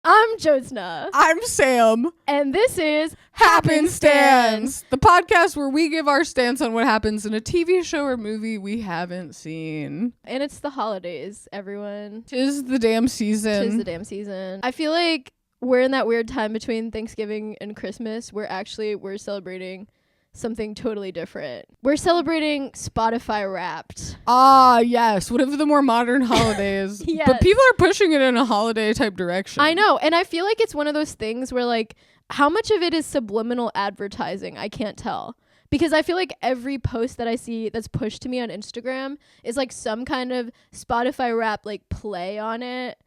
I'm Jyotsna. I'm Sam. And this is Happenstance, the podcast where we give our stance on what happens in a TV show or movie we haven't seen. And it's the holidays, everyone. 'Tis the damn season. I feel like we're in that weird time between Thanksgiving and Christmas where actually we're celebrating something totally different. We're celebrating Spotify Wrapped. Ah, yes. One of the more modern holidays. Yes. But people are pushing it in a holiday type direction. I know. And I feel like it's one of those things where, like, how much of it is subliminal advertising? I can't tell. Because I feel like every post that I see that's pushed to me on Instagram is like some kind of Spotify Wrapped like play on it.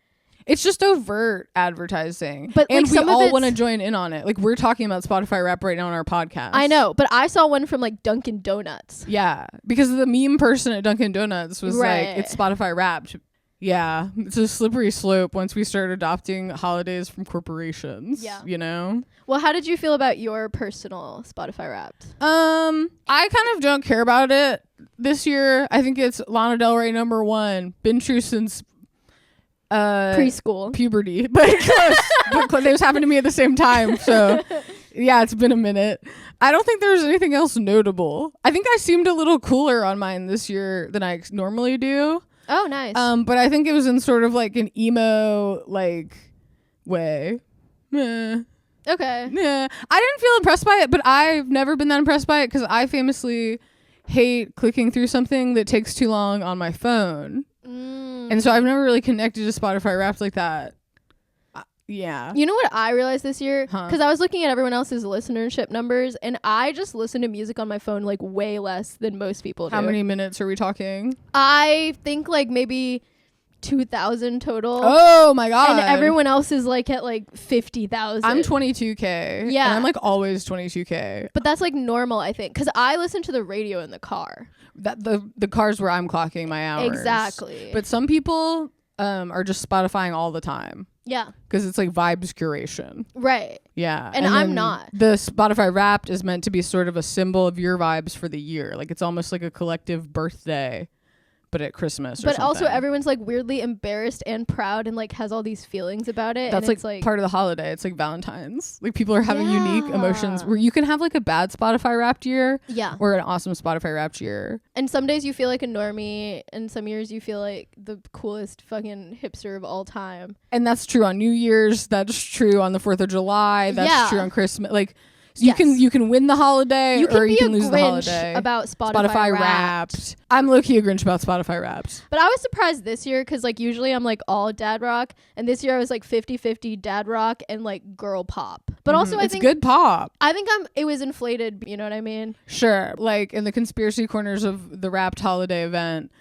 It's just overt advertising. But and like, we all want to join in on it. Like, we're talking about Spotify Wrapped right now on our podcast. I know, but I saw one from like Dunkin' Donuts. Yeah, because the meme person at Dunkin' Donuts was right. like, it's Spotify Wrapped. Yeah, it's a slippery slope once we start adopting holidays from corporations. Yeah. You know? Well, how did you feel about your personal Spotify Wrapped? I kind of don't care about it this year. I think it's Lana Del Rey #1. Been true since preschool. Puberty. But close. Those happened to me at the same time. So yeah, it's been a minute. I don't think there's anything else notable. I think I seemed a little cooler on mine this year than I normally do. Oh, nice. But I think it was in sort of like an emo like way. Meh. Okay. Yeah. I didn't feel impressed by it, but I've never been that impressed by it because I famously hate clicking through something that takes too long on my phone. And so I've never really connected to Spotify Wrapped like that. Yeah. You know what I realized this year? Huh. Because I was looking at everyone else's listenership numbers, and I just listen to music on my phone like way less than most people do. How many minutes are we talking? I think like maybe 2,000 total. Oh my god. And everyone else is like at like 50,000. I'm 22K. Yeah. And I'm like always 22K. But that's like normal, I think, because I listen to the radio in the car. That the cars where I'm clocking my hours. Exactly. But some people are just Spotifying all the time. Yeah. Because it's like vibes curation. Right. Yeah. And I'm not. The Spotify Wrapped is meant to be sort of a symbol of your vibes for the year. Like, it's almost like a collective birthday, but at Christmas or But something. also everyone's like weirdly embarrassed and proud and like has all these feelings about it. That's and it's like part of the holiday. It's like Valentine's. Like, people are having unique emotions where you can have like a bad Spotify Wrapped year. Yeah. Or an awesome Spotify Wrapped year. And some days you feel like a normie, and some years you feel like the coolest fucking hipster of all time. And that's true on New Year's. That's true on the 4th of July. That's true on Christmas. Like, you can win the holiday, or you can lose the holiday. About Spotify Wrapped. I'm low-key a Grinch about Spotify Wrapped. But I was surprised this year because like usually I'm like all dad rock, and this year I was like 50-50 dad rock and like girl pop. But also I think it's good pop. I think it was inflated. You know what I mean? Sure. Like in the conspiracy corners of the Wrapped holiday event,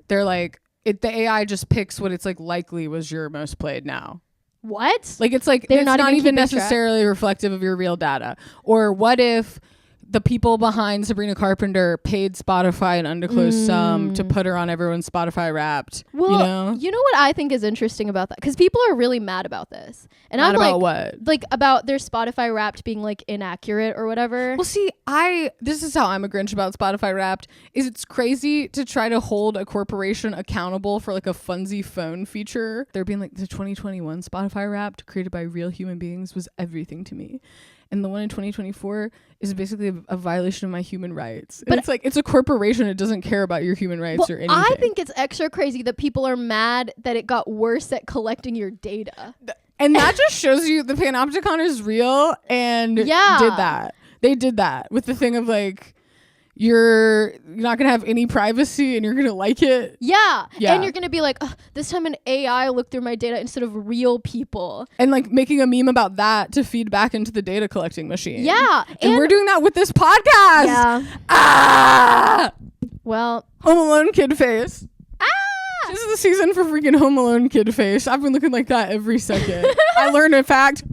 they're like the AI just picks what it's like likely was your most played now. What? Like it's like it's not even necessarily reflective of your real data. Or what if the people behind Sabrina Carpenter paid Spotify an undisclosed sum to put her on everyone's Spotify Wrapped? Well, you know what I think is interesting about that? Because people are really mad about this. And mad I'm about like, what? Like about their Spotify Wrapped being like inaccurate or whatever. Well, see, this is how I'm a Grinch about Spotify Wrapped. Is it's crazy to try to hold a corporation accountable for like a funsy phone feature. They're being like, the 2021 Spotify Wrapped created by real human beings was everything to me. And the one in 2024 is basically a violation of my human rights. But it's like, it's a corporation. It doesn't care about your human rights or anything. I think it's extra crazy that people are mad that it got worse at collecting your data. And that just shows you the Panopticon is real and did that. They did that with the thing of like, you're not going to have any privacy and you're going to like it. Yeah. And you're going to be like, this time an AI looked through my data instead of real people. And like making a meme about that to feed back into the data collecting machine. Yeah. And we're doing that with this podcast. Yeah. Ah! Well. Home Alone kid face. Ah! This is the season for freaking Home Alone kid face. I've been looking like that every second. I learned a fact.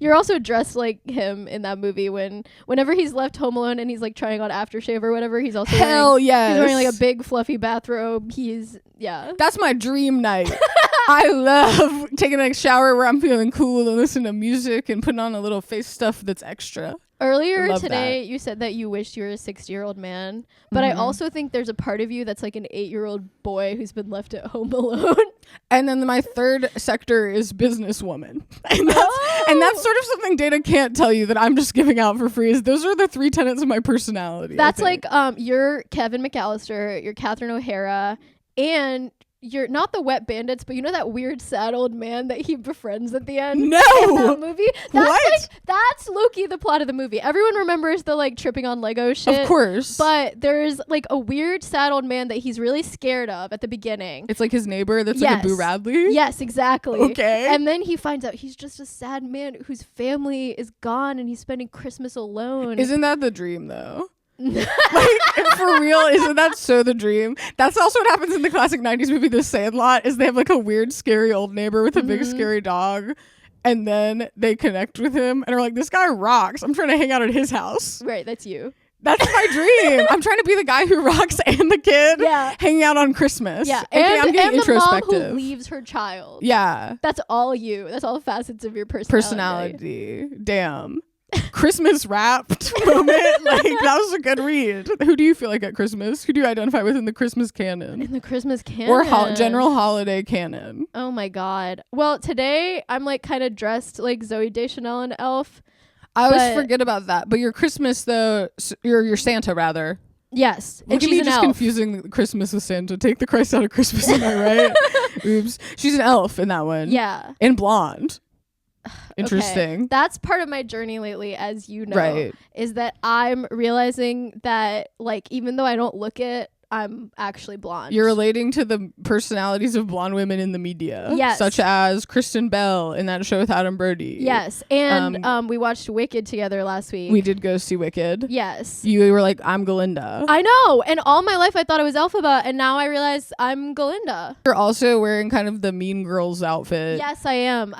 You're also dressed like him in that movie whenever he's left home alone and he's like trying on aftershave or whatever. He's also he's wearing like a big fluffy bathrobe. That's my dream night. I love taking a shower where I'm feeling cool and listening to music and putting on a little face stuff that's extra. Earlier today, you said that you wished you were a 60-year-old man, but I also think there's a part of you that's like an 8-year-old boy who's been left at home alone. And then my third sector is businesswoman. And that's sort of something Data can't tell you that I'm just giving out for free. Is those are the 3 tenets of my personality. That's like you're Kevin McAllister, you're Catherine O'Hara, and you're not the Wet Bandits, but you know that weird sad old man that he befriends at the end? No! In that movie? That's What? That's low-key the plot of the movie. Everyone remembers the like tripping on Lego shit. Of course. But there's like a weird sad old man that he's really scared of at the beginning. It's like his neighbor that's like a Boo Radley? Yes, exactly. Okay. And then he finds out he's just a sad man whose family is gone and he's spending Christmas alone. Isn't that the dream though? Like, for real, isn't that so the dream? That's also what happens in the classic 90s movie The Sandlot, is they have like a weird scary old neighbor with a big scary dog, and then they connect with him and are like, this guy rocks, I'm trying to hang out at his house. Right, that's you. That's my dream. I'm trying to be the guy who rocks and the kid hanging out on Christmas. Yeah, and I'm getting introspective. The mom who leaves her child. Yeah. That's all you. That's all facets of your personality. Damn. Christmas wrapped moment. Like, that was a good read. Who do you feel like at Christmas? Who do you identify with in the Christmas canon? In the Christmas canon? Or general holiday canon? Oh my god. Well, today I'm like kind of dressed like Zooey Deschanel and Elf. I always forget about that. But your Christmas though, your Santa rather. Yes. Look at me just confusing Christmas with Santa. Take the Christ out of Christmas, am I right? Oops. She's an elf in that one. Yeah. And blonde. Interesting. Okay. That's part of my journey lately, as you know, right, is that I'm realizing that like even though I don't look it, I'm actually blonde. You're relating to the personalities of blonde women in the media. Yes. Such as Kristen Bell in that show with Adam Brody. Yes. And we watched Wicked together last week. We did go see Wicked. Yes. You were like, I'm Galinda. I know. And all my life I thought I was Elphaba, and now I realize I'm Galinda. You're also wearing kind of the Mean Girls outfit. Yes, I am.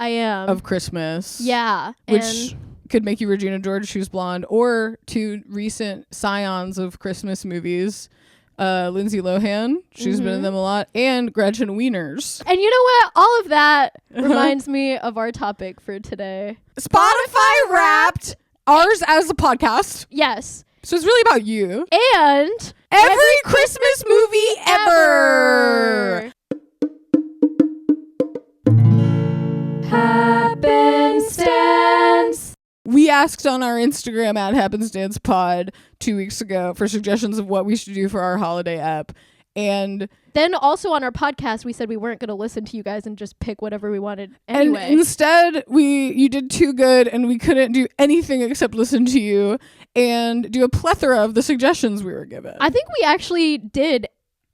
Of Christmas. Yeah. Which could make you Regina George, who's blonde, or 2 recent scions of Christmas movies. Lindsay Lohan, she's been in them a lot, and Gretchen Wieners. And you know what? All of that reminds me of our topic for today. Spotify Wrapped, ours as a podcast. Yes. So it's really about you. And every Christmas movie ever. Happenstance. We asked on our Instagram at Happenstance Pod 2 weeks ago for suggestions of what we should do for our holiday app. And then also on our podcast, we said we weren't going to listen to you guys and just pick whatever we wanted anyway. And instead, you did too good and we couldn't do anything except listen to you and do a plethora of the suggestions we were given. I think we actually did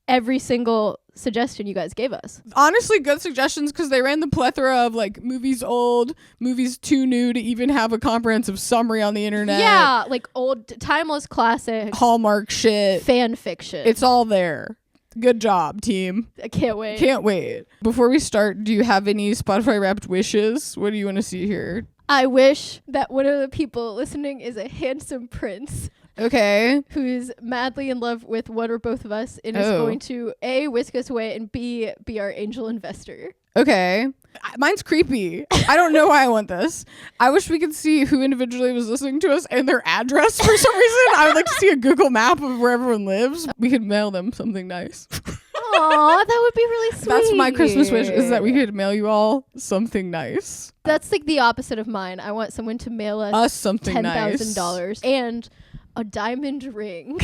every single suggestion you guys gave us. Honestly, good suggestions because they ran the plethora of like movies old, movies too new to even have a comprehensive summary on the internet. Yeah, like old timeless classics, Hallmark shit, fan fiction. It's all there. Good job, team. I can't wait. Can't wait. Before we start, do you have any Spotify Wrapped wishes? What do you want to see here? I wish that one of the people listening is a handsome prince. Okay. Who's madly in love with one or both of us and is going to A, whisk us away, and B, be our angel investor. Okay. Mine's creepy. I don't know why I want this. I wish we could see who individually was listening to us and their address for some reason. I would like to see a Google map of where everyone lives. We could mail them something nice. Aw, that would be really sweet. That's my Christmas wish, is that we could mail you all something nice. That's like the opposite of mine. I want someone to mail us something $10,000 and a diamond ring.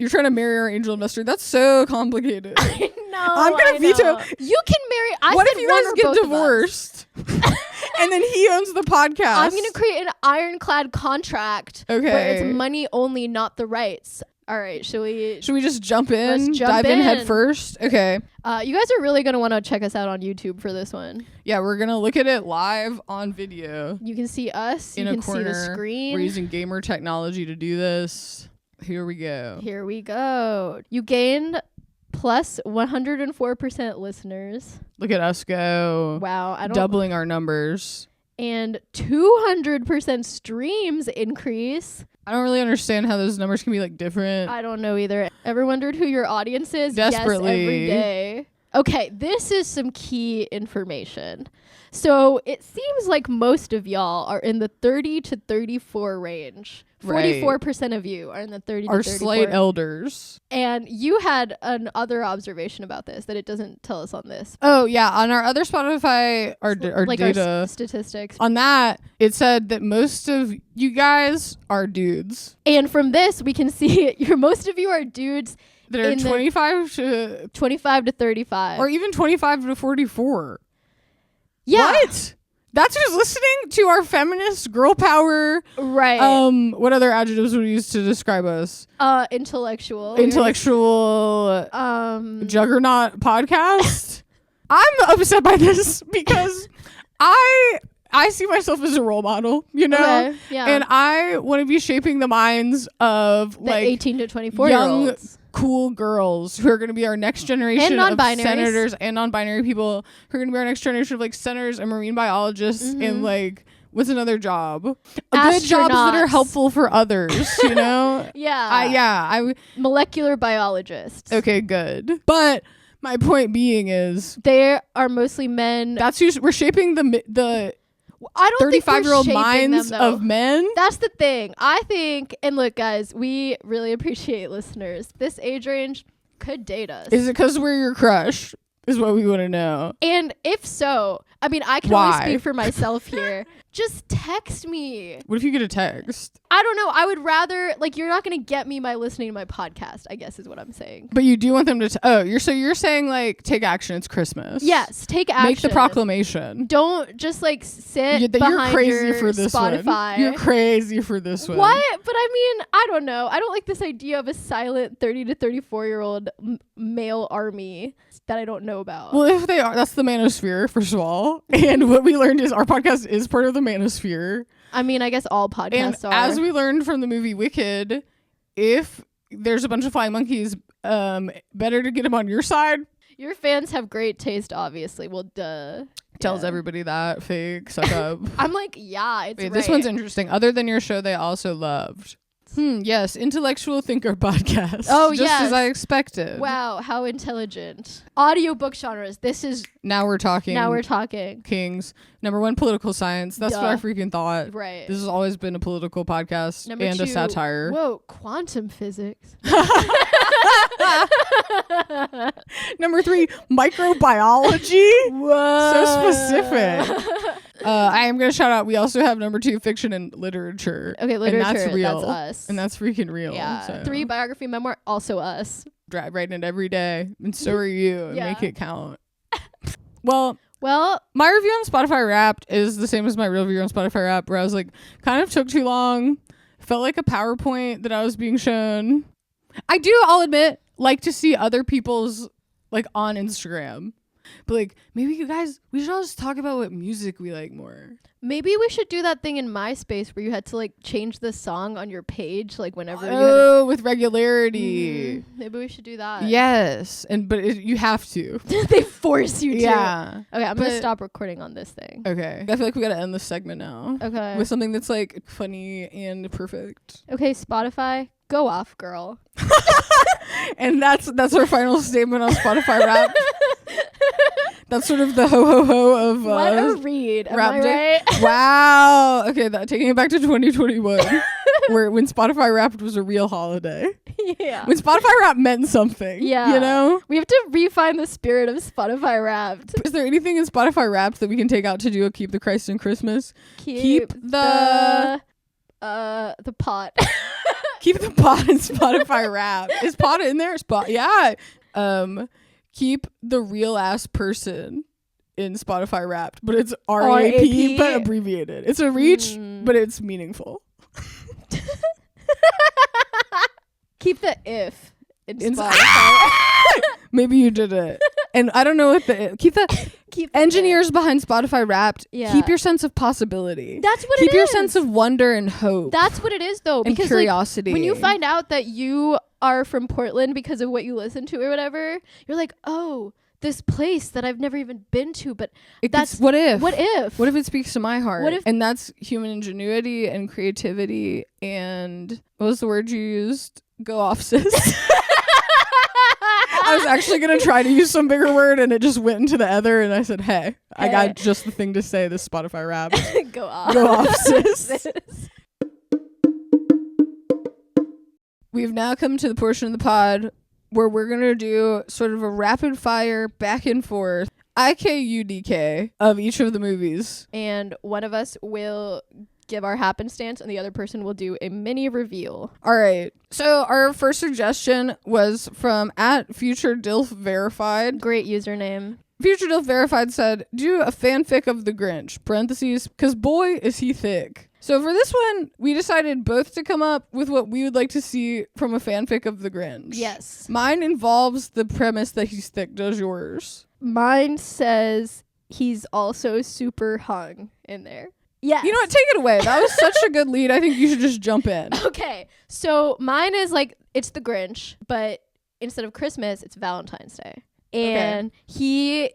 You're trying to marry our angel investor. That's so complicated. I know. I'm gonna veto. You can marry. What if you guys get divorced? And then he owns the podcast. I'm gonna create an ironclad contract. Okay. Where it's money only, not the rights. All right. Should we just jump in? Let's jump dive in head first. Okay. You guys are really gonna want to check us out on YouTube for this one. Yeah, we're gonna look at it live on video. You can see us. You can see the screen. We're using gamer technology to do this. Here we go. You gained plus 104% listeners. Look at us go. Wow. Doubling our numbers. And 200% streams increase. I don't really understand how those numbers can be like different. I don't know either. Ever wondered who your audience is? Desperately. Yes, every day. Okay, this is some key information. So it seems like most of y'all are in the 30 to 34 range, Right. 44% of you are in the 30 to Our 34. slight elders. And you had an other observation about this that it doesn't tell us on this. Oh yeah, on our other Spotify, our Like data our statistics. on that, it said that most of you guys are dudes. And from this, we can see most of you are dudes That are in the 25 to 25 to 35. or even 25 to 44. Yeah. What? That's who's listening to our feminist girl power. Right. What other adjectives would we use to describe us? Intellectual. Intellectual juggernaut podcast. I'm upset by this because I see myself as a role model, you know? Okay, yeah. And I want to be shaping the minds of the like 18 to 24 young year olds. cool girls who are going to be our next generation of non-binaries. senators and non-binary people who are going to be our next generation of like senators and marine biologists and like what's another job? Good jobs that are helpful for others, you know? Yeah. Molecular biologists. Okay, good. But my point being is they are mostly men. that's who we're shaping the I don't think 35-year-old we're shaping minds them, though. of men. That's the thing. I think, and look, guys, we really appreciate listeners. This age range could date us. Is it because we're your crush? Is what we want to know. And if so, I mean, I can only speak for myself here. Just text me. What if you get a text? I don't know. I would rather, like, you're not going to get me by listening to my podcast, I guess is what I'm saying. But you do want them to you're saying like take action. It's Christmas. Yes, take action. Make the proclamation. Don't just like sit behind crazy your for this Spotify. one. You're crazy for this one. What? But I mean, I don't know. I don't like this idea of a silent 30 to 34-year-old male army that I don't know about. Well, if they are, that's the Manosphere, first of all. And what we learned is our podcast is part of the Manosphere. I mean, I guess all podcasts are. As we learned from the movie Wicked, if there's a bunch of flying monkeys, better to get them on your side. Your fans have great taste, obviously. Well, duh. Tells everybody that. Fake. Suck up. I'm like, yeah, it's right. This one's interesting. Other than your show, they also loved. Yes, Intellectual Thinker podcast. Oh, just as I expected. Wow, how intelligent. Audiobook genres. This is... Now we're talking. Kings. Number one, political science. That's what I freaking thought. Right. This has always been a political podcast Number and two, a satire. Whoa, quantum physics. Number three, microbiology. Whoa. So specific. I am going to shout out, we also have number two, fiction and literature. Okay, literature. And that's real. That's us. And that's freaking real. Yeah. So. 3, biography, memoir, also us. Drive writing it every day. And so are you. And make it count. Well, my review on Spotify Wrapped is the same as my real review on Spotify Wrapped, where I was like, kind of took too long. Felt like a PowerPoint that I was being shown. I do, I'll admit, like to see other people's, like, on Instagram. But, like, maybe you guys, we should all just talk about what music we like more. Maybe we should do that thing in MySpace where you had to, like, change the song on your page, like, whenever you had with regularity. Maybe we should do that. Yes. But you have to. They force you to. Yeah. Okay, I'm going to stop recording on this thing. Okay. I feel like we got to end this segment now. Okay. With something that's, like, funny and perfect. Okay, Spotify, go off, girl. And that's our final statement on Spotify Wrapped. That's sort of the ho of what a read. Am I right? Wow. Okay, taking it back to 2021, when Spotify Wrapped was a real holiday. Yeah. When Spotify Wrapped meant something. Yeah. You know? We have to refine the spirit of Spotify Wrapped. Is there anything in Spotify Wrapped that we can take out to do a Keep the Christ in Christmas? Keep the pot. Keep the pot in Spotify Wrapped. Is pot in there? Yeah. Keep the real ass person in Spotify Wrapped, but it's RAP but abbreviated. It's a reach, but it's meaningful. Keep the if in Spotify. Maybe you did it. And I don't know what keep engineers behind Spotify Wrapped. Yeah. Keep your sense of possibility. That's what keep it is. Keep your sense of wonder and hope. That's what it is, though. And because curiosity. Like, when you find out that you are from Portland because of what you listen to or whatever, you're like, oh, this place that I've never even been to, but what if it speaks to my heart? And that's human ingenuity and creativity and what was the word you used? Go off, sis. I was actually going to try to use some bigger word and it just went into the other and I said, hey, I got just the thing to say, this Spotify Wrapped. Go off. Go off, sis. we've now come to the portion of the pod where we're going to do sort of a rapid fire back and forth IKUDK of each of the movies. And one of us will give our happenstance and the other person will do a mini reveal. All right. So our first suggestion was from @FutureDilfVerified. Great username. FutureDilfVerified said, do a fanfic of the Grinch, parentheses, because boy, is he thick. So for this one, we decided both to come up with what we would like to see from a fanfic of the Grinch. Yes. Mine involves the premise that he's thick. Does yours? Mine says he's also super hung in there. Yes. You know what? Take it away. That was such a good lead. I think you should just jump in. Okay. So mine is like, it's the Grinch, but instead of Christmas, it's Valentine's Day. And he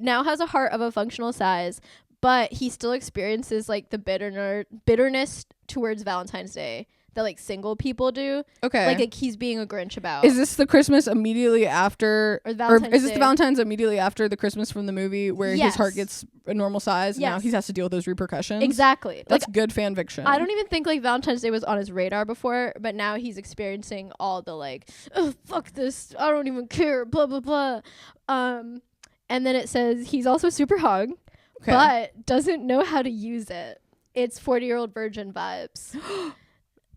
now has a heart of a functional size, but he still experiences like the bitterness towards Valentine's Day that like single people do. Okay. Like he's being a Grinch about. Is this the Christmas immediately after, or Valentine's is this Day? the Valentine's immediately after the Christmas from the movie where his heart gets a normal size and now Yes. he has to deal with those repercussions? Exactly. That's like, good fan fiction. I don't even think like Valentine's Day was on his radar before, but now he's experiencing all the like, oh, fuck this, I don't even care, blah blah blah. And then it says he's also super hung, but doesn't know how to use it. It's 40-year-old virgin vibes.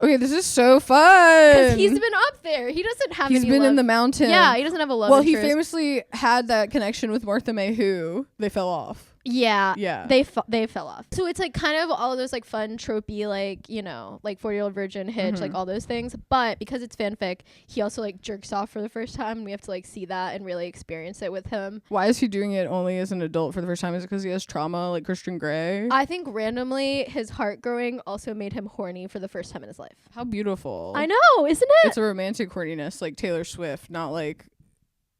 Okay, this is so fun. Because he's been up there. He doesn't have He's any been love. in the mountain. Yeah, he doesn't have a love Well, interest. he famously had that connection with Martha May Who. They fell off. Yeah. Yeah. They fell off. So it's like kind of all of those like fun tropey like, you know, like 40-year-old virgin hitch, like all those things. But because it's fanfic, he also like jerks off for the first time and we have to like see that and really experience it with him. Why is he doing it only as an adult for the first time? Is it because he has trauma like Christian Grey? I think randomly his heart growing also made him horny for the first time in his life. How beautiful. I know, isn't it? It's a romantic horniness like Taylor Swift, not like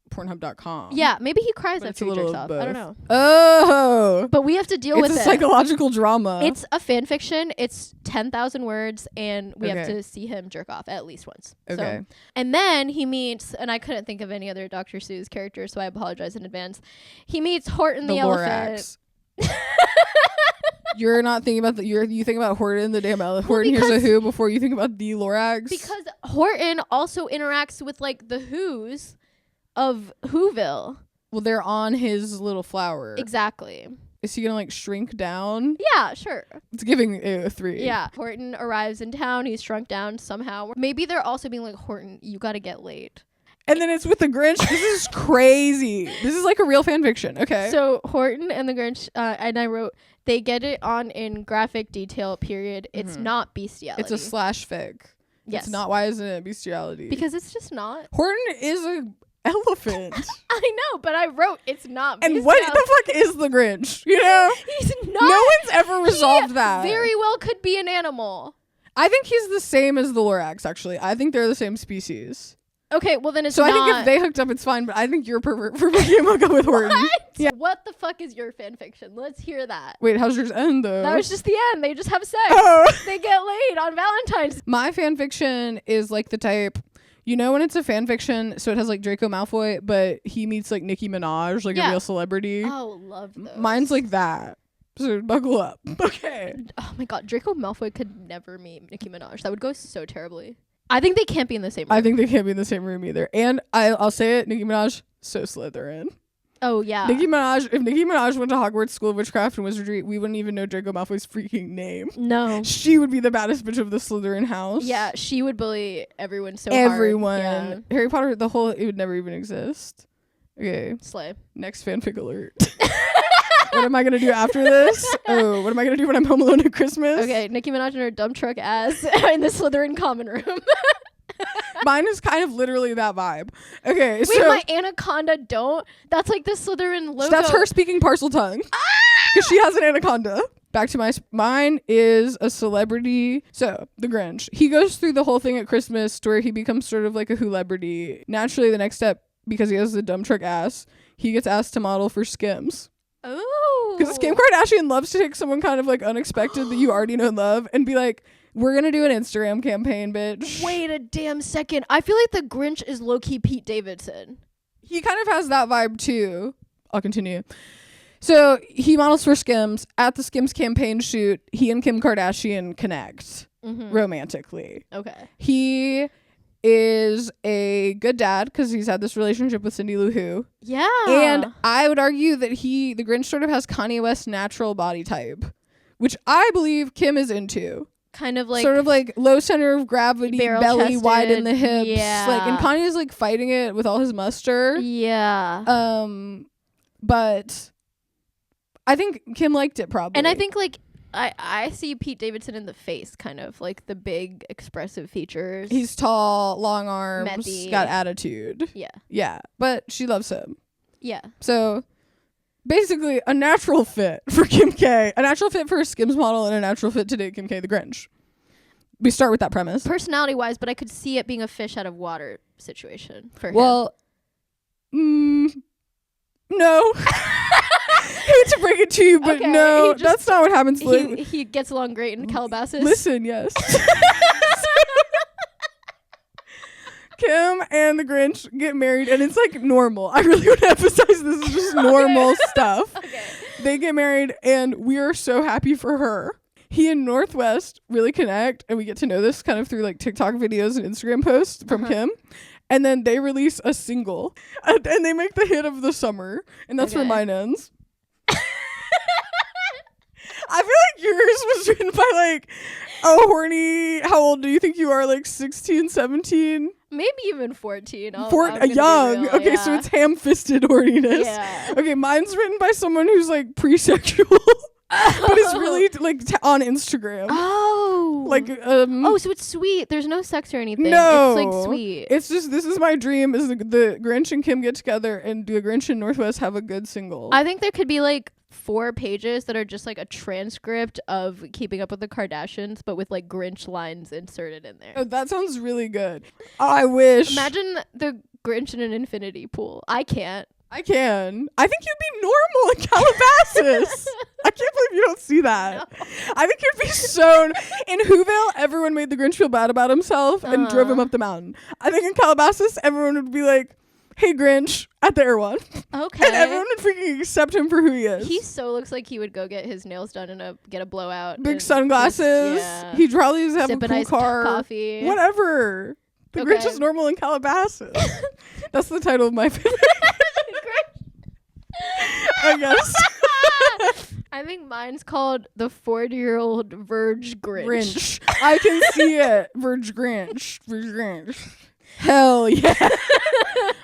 Pornhub.com. Yeah, maybe he cries But it's after a he little jerks of off. I don't both. know. Oh. But we have to deal It's with a it. psychological drama. It's a fan fiction. It's 10,000 words, and we have Okay. to see him jerk off at least once. Okay. So, and then he meets, and I couldn't think of any other Dr. Seuss character, so I apologize in advance. He meets Horton the elephant. Lorax. You're not thinking about you think about Horton the damn elephant. Well, Horton Hears a Who before you think about the Lorax. Because Horton also interacts with like the Who's of Whoville. Well, they're on his little flower. Exactly. Is he gonna like shrink down? Yeah, sure. It's giving a 3. Yeah. Horton arrives in town. He's shrunk down somehow. Maybe they're also being like, Horton, you gotta get laid. And then it's with the Grinch. This is crazy. This is like a real fan fiction. Okay. So Horton and the Grinch, and I wrote, they get it on in graphic detail, period. It's not bestiality. It's a slash fic. Yes. It's not. Why isn't it bestiality? Because it's just not. Horton is a elephant. I know, but I wrote it's not And bestiality. what the fuck is the Grinch? You know? He's not. No one's ever resolved He that. very well could be an animal. I think he's the same as the Lorax, actually. I think they're the same species. Okay, well then it's So not. I think if they hooked up, it's fine, but I think you're a pervert for making him hook up with Horton. What? Yeah. What the fuck is your fan fiction? Let's hear that. Wait, how's yours end, though? That was just the end. They just have sex. Oh. They get laid on Valentine's. My fan fiction is like the type, you know, when it's a fan fiction, so it has like Draco Malfoy, but he meets like Nicki Minaj, like a real celebrity. Oh, love those. Mine's like that. So buckle up. Okay. Oh my god, Draco Malfoy could never meet Nicki Minaj. That would go so terribly. I think they can't be in the same room. I think they can't be in the same room either. And I'll say it, Nicki Minaj, so Slytherin. Oh yeah. If Nicki Minaj went to Hogwarts School of Witchcraft and Wizardry, we wouldn't even know Draco Malfoy's freaking name. No. She would be the baddest bitch of the Slytherin house. Yeah, she would bully everyone so hard. Everyone. Yeah. Harry Potter, it would never even exist. Okay. Slay. Next fanfic alert. What am I gonna do after this? Oh, what am I gonna do when I'm home alone at Christmas? Okay, Nicki Minaj and her dump truck ass in the Slytherin common room. Mine is kind of literally that vibe. Okay, Wait, so my anaconda don't? That's like the Slytherin logo. that's her speaking parcel tongue. Because she has an anaconda. Back to mine is a celebrity. So the Grinch, he goes through the whole thing at Christmas to where he becomes sort of like a who-lebrity. Naturally, the next step, because he has the dump truck ass, he gets asked to model for Skims. Oh. Because Kim Kardashian loves to take someone kind of like unexpected that you already know and love and be like, we're gonna do an Instagram campaign, bitch. Wait a damn second. I feel like the Grinch is low-key Pete Davidson. He kind of has that vibe too. I'll continue. So he models for Skims. At the Skims campaign shoot, he and Kim Kardashian connect romantically. Okay. He is a good dad because he's had this relationship with Cindy Lou Who. Yeah. And I would argue that the Grinch sort of has Kanye West's natural body type, which I believe Kim is into. Kind of like sort of like low center of gravity, belly chested, wide in the hips. yeah. Like, and Kanye's like fighting it with all his muster. Yeah. But I think Kim liked it probably. And I think like I see Pete Davidson in the face, kind of like the big expressive features. He's tall, long arms, Methy. got attitude. Yeah. Yeah. But she loves him. Yeah. So basically a natural fit for Kim K, a natural fit for a Skims model, and a natural fit to date Kim K the Grinch. We start with that premise. Personality wise, but I could see it being a fish out of water situation for him. Well, no. Hate to break it to you, but Okay, no, that's not what happens. He gets along great in Calabasas. Listen, yes. Kim and the Grinch get married, and it's like normal. I really want to emphasize this is just normal stuff. Okay. They get married, and we are so happy for her. He and Northwest really connect, and we get to know this kind of through like TikTok videos and Instagram posts from Kim. And then they release a single, and they make the hit of the summer, and that's where mine ends. I feel like yours was written by like a horny, how old do you think you are? Like 16, 17? Maybe even 14. Young. Okay, yeah. so it's ham-fisted horniness. Yeah. Okay, mine's written by someone who's like pre-sexual, but is really like on Instagram. Oh. Like, oh, so it's sweet. There's no sex or anything. No. It's like sweet. It's just, this is my dream, is the Grinch and Kim get together and the Grinch and Northwest have a good single. I think there could be like 4 pages that are just like a transcript of Keeping Up with the Kardashians, but with like Grinch lines inserted in there. Oh, that sounds really good. I wish. Imagine the Grinch in an infinity pool. I can't. I can. I think you'd be normal in Calabasas. I can't believe you don't see that. No. I think you'd be so... In Whoville, everyone made the Grinch feel bad about himself and drove him up the mountain. I think in Calabasas, everyone would be like, hey, Grinch, at the Erewhon. Okay. And everyone would freaking accept him for who he is. He so looks like he would go get his nails done and get a blowout. Big sunglasses. Yeah. He'd probably have Sip a cool car. Coffee. Whatever. The Grinch is normal in Calabasas. That's the title of my favorite. I guess. I think mine's called The 40-Year-Old Verge Grinch. I can see it. Verge Grinch. Verge Grinch. Hell yeah.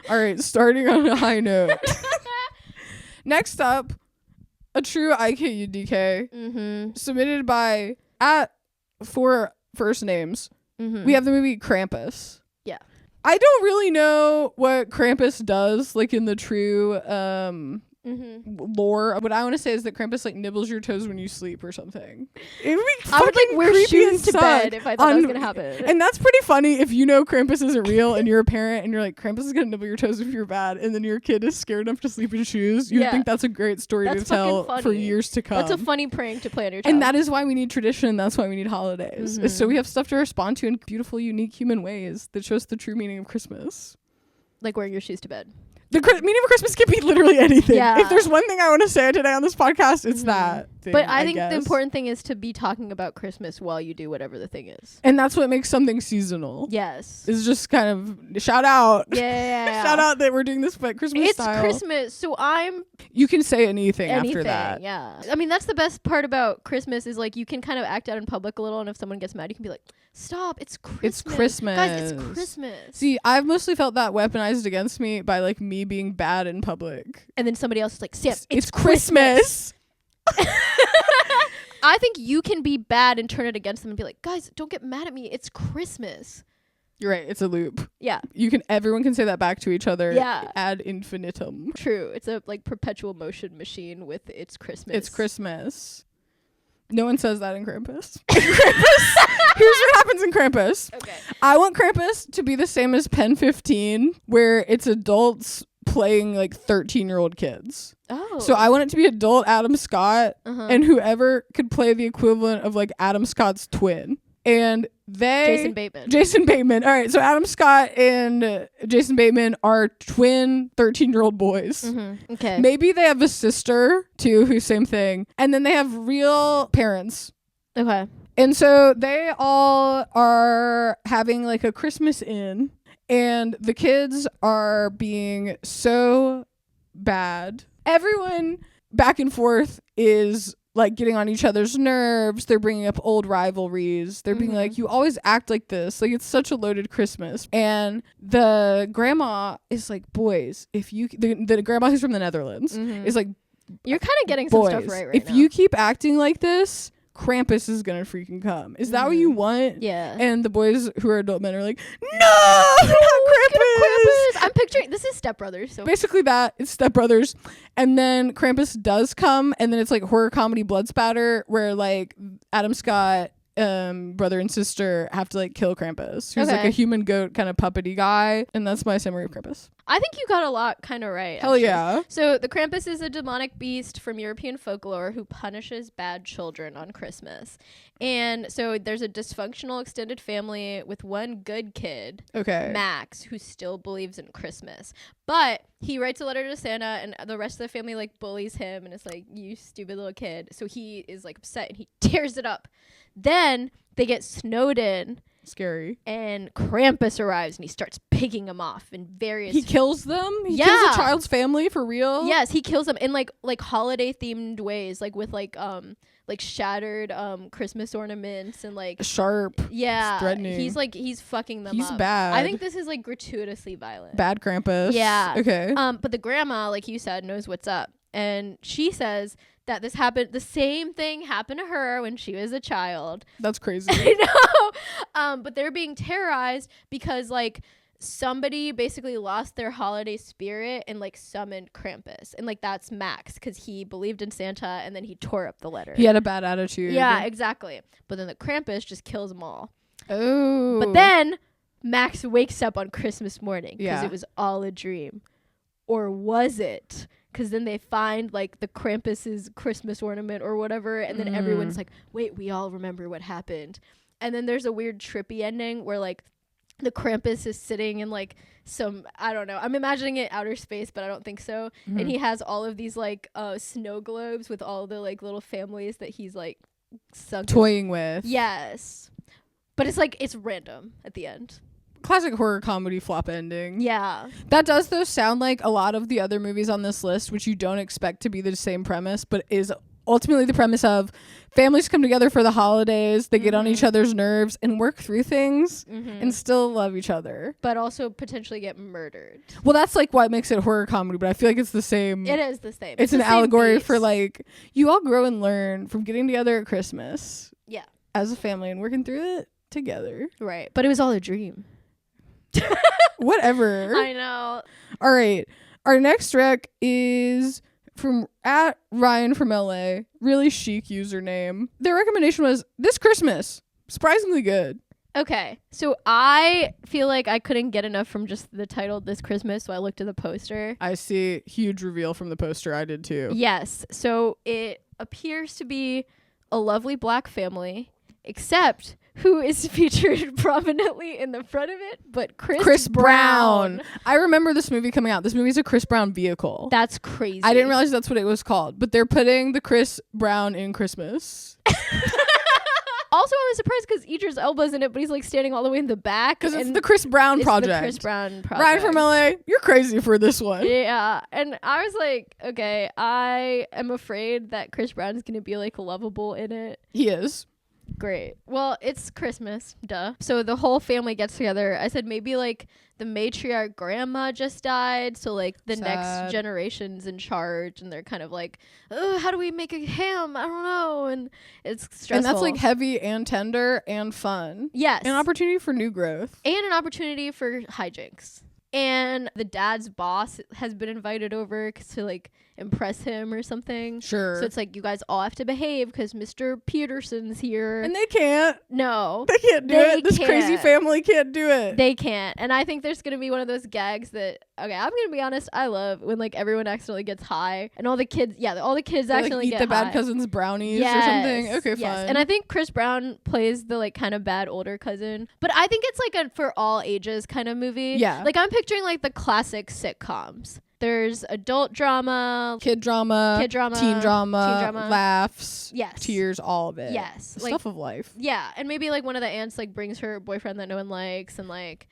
All right, starting on a high note. Next up, a true IKUDK submitted by @4 first names. We have the movie Krampus. Yeah. I don't really know what Krampus does, like in the true lore. What I want to say is that Krampus like nibbles your toes when you sleep or something. It would be I would like wear creepy shoes to and bed if I thought that was gonna happen. And that's pretty funny if you know Krampus isn't real and you're a parent and you're like, Krampus is gonna nibble your toes if you're bad, and then your kid is scared enough to sleep in shoes. You would think that's a great story to tell for years to come. That's a funny prank to play on your child. And that is why we need tradition. That's why we need holidays. Is so we have stuff to respond to in beautiful, unique human ways that shows the true meaning of Christmas. Like wearing your shoes to bed. The meaning of Christmas can be literally anything. Yeah. If there's one thing I want to say today on this podcast, it's that thing, but I think the important thing is to be talking about Christmas while you do whatever the thing is. And that's what makes something seasonal. Yes. It's just kind of shout out. Yeah. Shout out that we're doing this but Christmas style. It's Christmas, so you can say anything after that. Yeah. I mean, that's the best part about Christmas is like you can kind of act out in public a little, and if someone gets mad, you can be like, stop, it's Christmas. It's Christmas. Guys, it's Christmas. See, I've mostly felt that weaponized against me by like me being bad in public. And then somebody else is like, Sam, it's Christmas. I think you can be bad and turn it against them and be like, guys, don't get mad at me. It's Christmas. You're right. It's a loop. Yeah. Everyone can say that back to each other. Yeah. Ad infinitum. True. It's a like perpetual motion machine with it's Christmas. It's Christmas. No one says that in Krampus. Krampus. Here's what happens in Krampus. Okay. I want Krampus to be the same as Pen 15, where it's adults playing like 13-year-old kids. Oh. So I want it to be adult Adam Scott and whoever could play the equivalent of like Adam Scott's twin. and Jason Bateman. Jason Bateman. All right, so Adam Scott and Jason Bateman are twin 13-year-old boys. Mm-hmm. Okay. Maybe they have a sister too, who's same thing, and then they have real parents. Okay. And so they all are having like a Christmas in, and the kids are being so bad. Everyone back and forth is like getting on each other's nerves. They're bringing up old rivalries. They're being like, you always act like this. Like, it's such a loaded Christmas. And the grandma is like, boys, if you, the grandma who's from the Netherlands is like, you're kind of getting some stuff right if now. you keep acting like this, Krampus is gonna freaking come. Is that what you want? Yeah. And the boys who are adult men are like, no, not Krampus. I'm picturing, this is Step Brothers. So basically that, it's Step Brothers. And then Krampus does come, and then it's like horror comedy blood spatter where like Adam Scott, brother and sister have to like kill Krampus, who's like a human goat kind of puppety guy. And that's my summary of Krampus. I think you got a lot kind of right. Hell yeah. So the Krampus is a demonic beast from European folklore who punishes bad children on Christmas. And so there's a dysfunctional extended family with one good kid, Max, who still believes in Christmas. But he writes a letter to Santa, and the rest of the family like bullies him, and it's like, you stupid little kid. So he is like upset, and he tears it up. Then they get snowed in. Scary. And Krampus arrives, and he starts picking them off in various... He kills them? He kills a child's family for real? Yes, he kills them in like holiday themed ways, like with like shattered Christmas ornaments and like sharp. Yeah. Threatening. He's fucking them up. He's bad. I think this is like gratuitously violent. Bad Krampus. Yeah. Okay. But the grandma, like you said, knows what's up. And she says that this happened, the same thing happened to her when she was a child. That's crazy. I know. But they're being terrorized because like somebody basically lost their holiday spirit and like summoned Krampus. And like that's Max, because he believed in Santa and then he tore up the letter. He had a bad attitude. Yeah, exactly. But then the Krampus just kills them all. Oh. But then Max wakes up on Christmas morning because it was all a dream. Or was it? Because then they find like the Krampus's Christmas ornament or whatever, and then everyone's like, wait, we all remember what happened. And then there's a weird trippy ending where like the Krampus is sitting in like some, I don't know, I'm imagining it outer space, but I don't think so. And he has all of these like snow globes with all the like little families that he's like toying with. Yes. But it's like, it's random at the end. Classic horror comedy flop ending. Yeah. That does though sound like a lot of the other movies on this list, which you don't expect to be the same premise, but is ultimately the premise of families come together for the holidays, they get on each other's nerves and work through things and still love each other. But also potentially get murdered. Well, that's like what makes it horror comedy, but I feel like it's the same. It is the same. It's an allegory for like, you all grow and learn from getting together at Christmas. Yeah. As a family and working through it together. Right. But it was all a dream. Whatever. I know. All right. Our next rec is from @Ryan from LA. Really chic username. Their recommendation was This Christmas. Surprisingly good. Okay. So I feel like I couldn't get enough from just the title This Christmas, so I looked at the poster. I see huge reveal from the poster. I did too. Yes. So it appears to be a lovely black family, except who is featured prominently in the front of it, but Chris Brown. I remember this movie coming out. This movie's a Chris Brown vehicle. That's crazy. I didn't realize that's what it was called, but they're putting the Chris Brown in Christmas. Also, I was surprised because Idris Elba's in it, but he's like standing all the way in the back. Because it's the Chris Brown project. The Chris Brown project. Ryan from LA, you're crazy for this one. Yeah. And I was like, okay, I am afraid that Chris Brown is going to be like lovable in it. He is. Great. Well, it's Christmas, duh. So the whole family gets together. I said maybe like the matriarch grandma just died, so like the next generation's in charge, and they're kind of like, oh, how do we make a ham? I don't know. And it's stressful. And that's like heavy and tender and fun. Yes. An opportunity for new growth. And an opportunity for hijinks. And the dad's boss has been invited over to like impress him or something. Sure. So it's like, you guys all have to behave because Mr. Peterson's here. And they can't. No. They can't do it. This crazy family can't do it. They can't. And I think there's going to be one of those gags that, okay, I'm going to be honest, I love when like everyone accidentally gets high and all the kids they, accidentally eat get the bad high. cousin's brownies or something. Okay, fine. And I think Chris Brown plays the like kind of bad older cousin. But I think it's like a for all ages kind of movie. Yeah. Like I'm picturing like the classic sitcoms. There's adult drama, kid drama, teen drama, laughs, yes, tears, all of it. Yes. The like, stuff of life. Yeah. And maybe like one of the aunts like brings her boyfriend that no one likes and like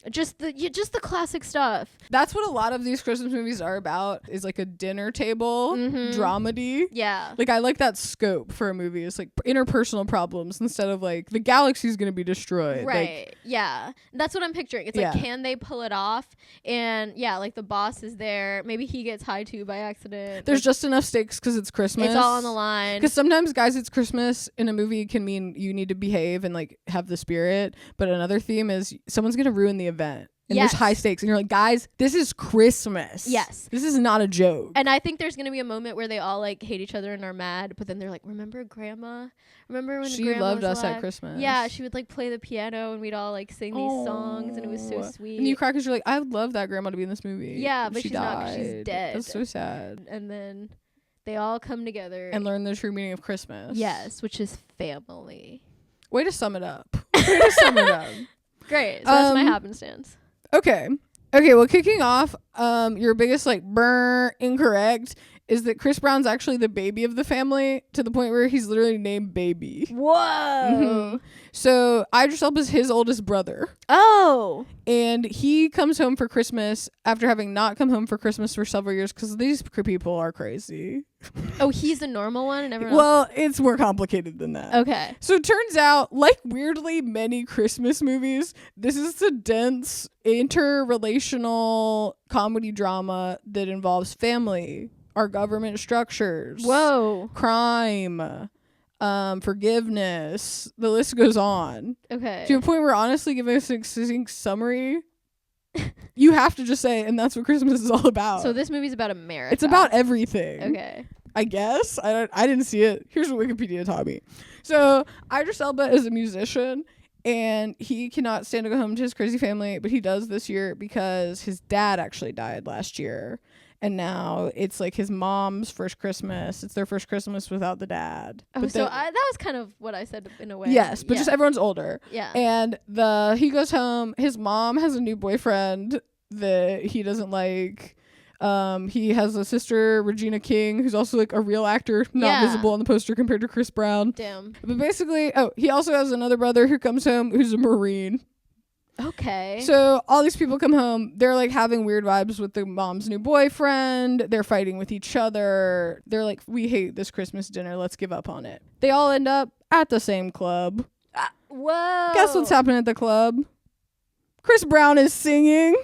just the classic stuff. That's what a lot of these Christmas movies are about, is like a dinner table dramedy. Yeah. Like I like that scope for a movie. It's like interpersonal problems instead of like the galaxy's gonna be destroyed. Right. Like, yeah. That's what I'm picturing. It's like, can they pull it off? And yeah, like the boss is there. Maybe he gets high too by accident. There's like, just enough stakes because it's Christmas. It's all on the line. Because sometimes, guys, it's Christmas in a movie can mean you need to behave and like have the spirit. But another theme is someone's gonna ruin the event. And there's high stakes. And you're like, guys, this is Christmas. Yes. This is not a joke. And I think there's going to be a moment where they all like hate each other and are mad. But then they're like, remember grandma? Remember when she grandma loved was us alive? at Christmas. Yeah. She would like play the piano and we'd all like sing these songs. And it was so sweet. And you cry because you're like, I would love that grandma to be in this movie. Yeah. But she's died. not 'cause she's dead. That's so sad. And then they all come together. And learn the true meaning of Christmas. Yes. Which is family. Way to sum it up. Way to sum it up. Great. So that's my happenstance. Okay, well, kicking off, your biggest, like, incorrect is that Chris Brown's actually the baby of the family to the point where he's literally named Baby. Whoa. Mm-hmm. So, Idris Elba's his oldest brother. Oh. And he comes home for Christmas after having not come home for Christmas for several years because these people are crazy. Oh, he's the normal one and everyone Well, it's more complicated than that. Okay. So it turns out, like weirdly many Christmas movies, this is a dense interrelational comedy drama that involves family, our government structures, crime, forgiveness. The list goes on. Okay. To a point where honestly giving us an succinct summary, you have to just say, and that's what Christmas is all about. So this movie's about America. It's about everything. Okay. I guess. I didn't see it. Here's what Wikipedia taught me. So Idris Elba is a musician and he cannot stand to go home to his crazy family, but he does this year because his dad actually died last year. And now it's like his mom's first Christmas. It's their first Christmas without the dad. Oh, but so that was kind of what I said in a way. Yes, but just everyone's older. Yeah. And he goes home. His mom has a new boyfriend that he doesn't like. He has a sister, Regina King, who's also like a real actor, not visible on the poster compared to Chris Brown. Damn. But basically, he also has another brother who comes home who's a Marine. Okay. So all these people come home. They're like having weird vibes with the mom's new boyfriend. They're fighting with each other. They're like, we hate this Christmas dinner. Let's give up on it. They all end up at the same club. Whoa. Guess what's happening at the club? Chris Brown is singing.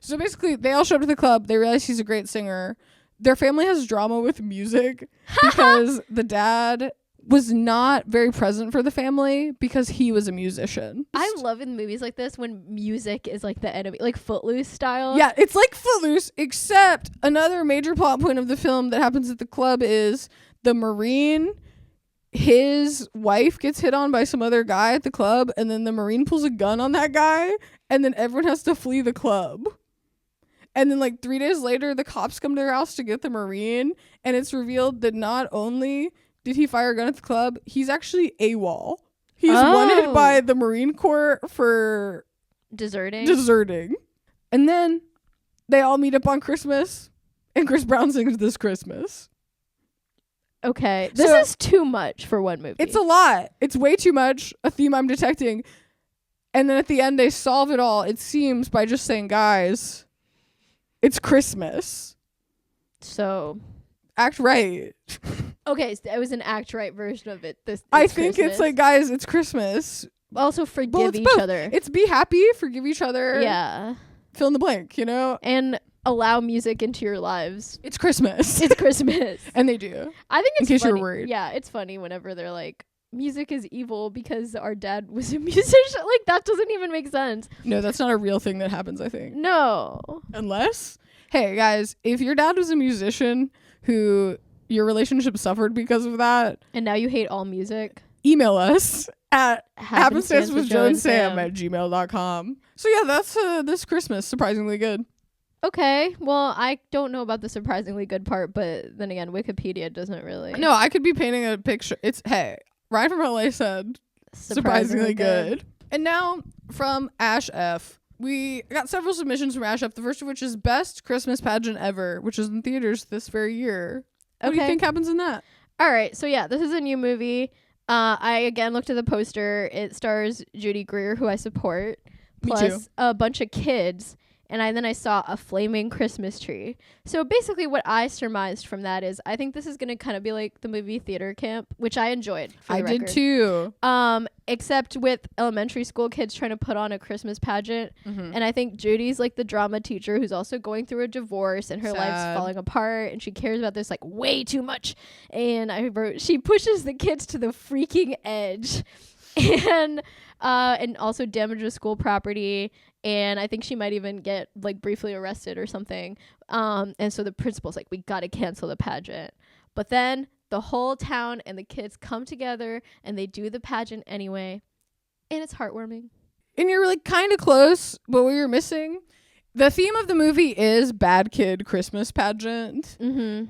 So basically, they all show up to the club. They realize he's a great singer. Their family has drama with music because the dad was not very present for the family because he was a musician. I love in movies like this when music is like the enemy, like Footloose style. Yeah, it's like Footloose, except another major plot point of the film that happens at the club is the Marine, his wife gets hit on by some other guy at the club, and then the Marine pulls a gun on that guy, and then everyone has to flee the club. And then like 3 days later, the cops come to their house to get the Marine, and it's revealed that not only did he fire a gun at the club, he's actually AWOL. He's wanted by the Marine Corps for deserting. And then they all meet up on Christmas, and Chris Brown sings This Christmas. Okay. This is too much for one movie. It's a lot. It's way too much, a theme I'm detecting. And then at the end, they solve it all, it seems, by just saying, guys, it's Christmas. So act right. Okay, so it was an act right version of it. I think Christmas. It's like, guys, it's Christmas. Also forgive each other. It's be happy, forgive each other. Yeah. Fill in the blank, you know? And allow music into your lives. It's Christmas. It's Christmas. And they do. I think it's in case funny. you're worried. Yeah, it's funny whenever they're like, music is evil because our dad was a musician. Like, that doesn't even make sense. No, that's not a real thing that happens, I think. No. Unless, hey, guys, if your dad was a musician, who your relationship suffered because of that, And now you hate all music. email us at Happenstance happenstance with Joe and Sam at gmail.com. So yeah, that's this Christmas surprisingly good. Okay, well, I don't know about the surprisingly good part, but then again, Wikipedia doesn't really. No, I could be painting a picture. It's, hey, Ryan from LA said surprisingly good. And now from Ash F. We got several submissions from Ash F. The first of which is Best Christmas Pageant Ever, which is in theaters this very year. What do you think happens in that? All right, so yeah, this is a new movie. I again looked at the poster. It stars Judy Greer, who I support, plus a bunch of kids. And then I saw a flaming Christmas tree. So basically what I surmised from that is I think this is going to kind of be like the movie Theater Camp, which I enjoyed. I did too. Except with elementary school kids trying to put on a Christmas pageant. And I think Judy's like the drama teacher who's also going through a divorce and her life's falling apart. And she cares about this like way too much. And I wrote, she pushes the kids to the freaking edge. And also damages school property, and I think she might even get like briefly arrested or something. And so the principal's like, we gotta cancel the pageant. But then the whole town and the kids come together and they do the pageant anyway, and it's heartwarming. And you're like kind of close, but what you're missing, the theme of the movie is bad kid Christmas pageant,